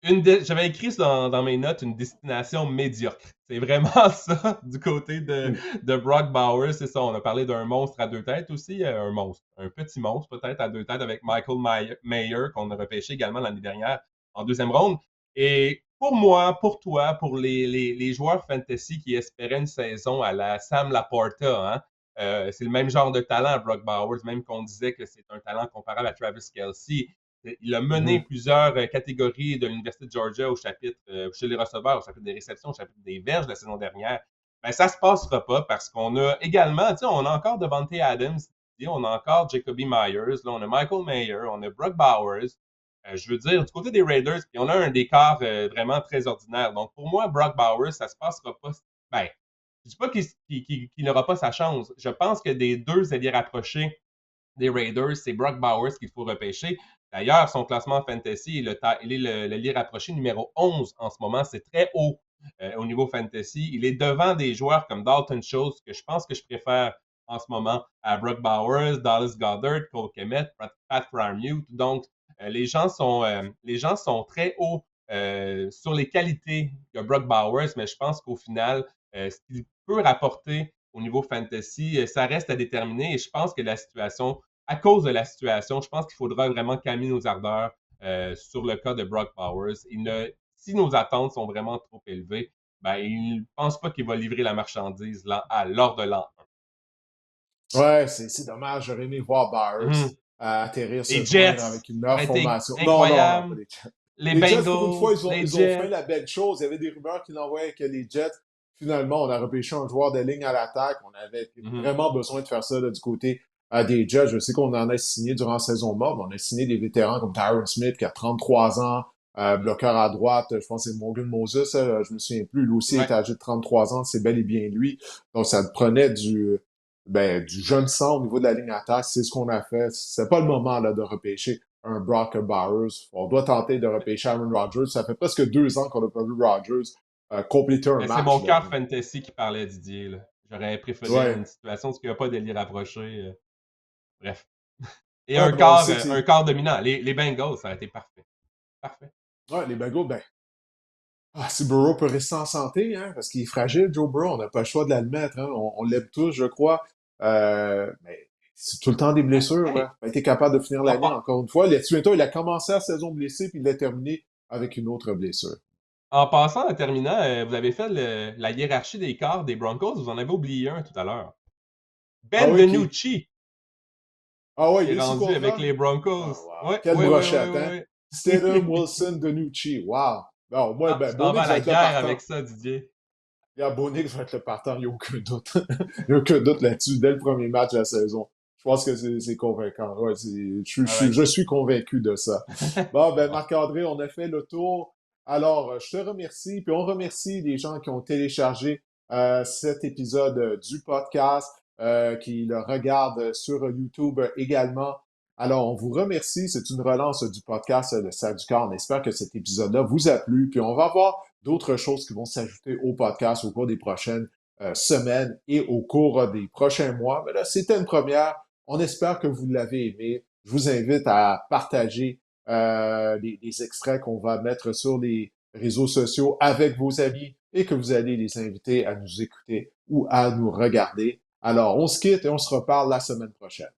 J'avais écrit dans mes notes une destination médiocre. C'est vraiment ça du côté Hmm. de Brock Bowers. C'est ça, on a parlé d'un monstre à deux têtes aussi. Un monstre, un petit monstre peut-être à deux têtes avec Michael Mayer qu'on a repêché également l'année dernière en deuxième ronde. Et pour moi, pour toi, pour les joueurs fantasy qui espéraient une saison à la Sam Laporta, hein, c'est le même genre de talent, Brock Bowers, même qu'on disait que c'est un talent comparable à Travis Kelce. Il a mené Mhm. plusieurs catégories de l'Université de Georgia au chapitre, chez les receveurs, au chapitre des réceptions, au chapitre des verges la saison dernière. Ben, ça se passera pas parce qu'on a également, tu sais, on a encore Devontae Adams, on a encore Jacoby Myers, là, on a Michael Mayer, on a Brock Bowers. Je veux dire, du côté des Raiders, puis on a un décor vraiment très ordinaire. Donc, pour moi, Brock Bowers, ça se passera pas. Ben, je dis pas qu'il n'aura pas sa chance. Je pense que des deux alliés rapprochés des Raiders, c'est Brock Bowers qu'il faut repêcher. D'ailleurs, son classement fantasy, il est le lit rapproché numéro 11 en ce moment. C'est très haut au niveau fantasy. Il est devant des joueurs comme Dalton Schultz, que je pense que je préfère en ce moment à Brock Bowers, Dallas Goddard, Cole Kmet, Pat Freiermuth. Donc, les gens sont très hauts sur les qualités de Brock Bowers, mais je pense qu'au final, ce qu'il peut rapporter au niveau fantasy, ça reste à déterminer et je pense que à cause de la situation, je pense qu'il faudra vraiment calmer nos ardeurs sur le cas de Brock Bowers. Si nos attentes sont vraiment trop élevées, ben, il ne pense pas qu'il va livrer la marchandise lors de l'an Ouais, c'est dommage. J'aurais aimé voir 1. Bowers atterrir, se Les joindre Jets, avec une ça meilleure aurait été formation. Non, non, non, pas incroyable. les Jets. Les Les Jets, pour une fois, Bengals, les ils ont fait Jets. la belle chose. Il y avait des rumeurs qui l'envoyaient que les Jets, finalement, on a repêché un joueur de ligne à l'attaque. On avait Mhm. vraiment besoin de faire ça là, du côté des Jets. Je sais qu'on en a signé durant la saison morte. On a signé des vétérans comme Tyron Smith qui a 33 ans, bloqueur à droite. Je pense que c'est Morgan Moses. Je me souviens plus. Lui aussi est Ouais. âgé de 33 ans. C'est bel et bien lui. Donc, ça prenait du jeune sang au niveau de la ligne attaque. C'est ce qu'on a fait. C'est pas le moment là, de repêcher un Brock Bowers. On doit tenter de repêcher Aaron Rodgers. Ça fait presque 2 ans qu'on n'a pas vu Rodgers compléter un Mais c'est mon match. Là. cœur fantasy qui parlait, Didier. Là. J'aurais préféré Ouais. une situation où il n'y a pas d'ailier rapproché. Bref. Et Ouais, mais on sait que un c'est. quart dominant. Les Bengals, ça a été parfait. Parfait. Ouais, les Bengals, si Burrow peut rester en santé, hein, parce qu'il est fragile, Joe Burrow, on n'a pas le choix de l'admettre. Hein, on l'aime tous, je crois. Mais c'est tout le temps des Ben, blessures. Là. hey, Il a été capable de finir en, l'année pa- encore une fois. Il a commencé la saison blessé, puis il l'a terminé avec une autre blessure. en passant, en terminant, vous avez fait la hiérarchie des quarts des Broncos. Vous en avez oublié un tout à l'heure. Ah Ben oui, qui? DiNucci, Ah ouais, qui il est est sous rendu avec contrat? les Broncos. Ah, wow. Ouais, Quelle ouais, ouais, brochette, ouais, hein? ouais, Stidham, ouais. Wilson, Danucci. Wow. Bon, moi, Ah, ben, tu t'en vas à Bonix va la être le guerre partant. avec ça, Didier. Regarde, Bonix va être le partant, il n'y a aucun doute. Il n'y a aucun doute là-dessus, dès le premier match de la saison. Je pense que c'est convaincant. Ouais, All right. je suis convaincu de ça. Bon, ben, Bon. Marc-André, on a fait le tour. Alors, je te remercie, puis on remercie les gens qui ont téléchargé cet épisode du podcast, qui le regardent sur YouTube également. Alors, on vous remercie. C'est une relance du podcast Le Sac du Corps. On espère que cet épisode-là vous a plu. Puis on va voir d'autres choses qui vont s'ajouter au podcast au cours des prochaines semaines et au cours des prochains mois. Mais là, c'était une première. On espère que vous l'avez aimé. Je vous invite à partager les extraits qu'on va mettre sur les réseaux sociaux avec vos amis et que vous allez les inviter à nous écouter ou à nous regarder. Alors, on se quitte et on se reparle la semaine prochaine.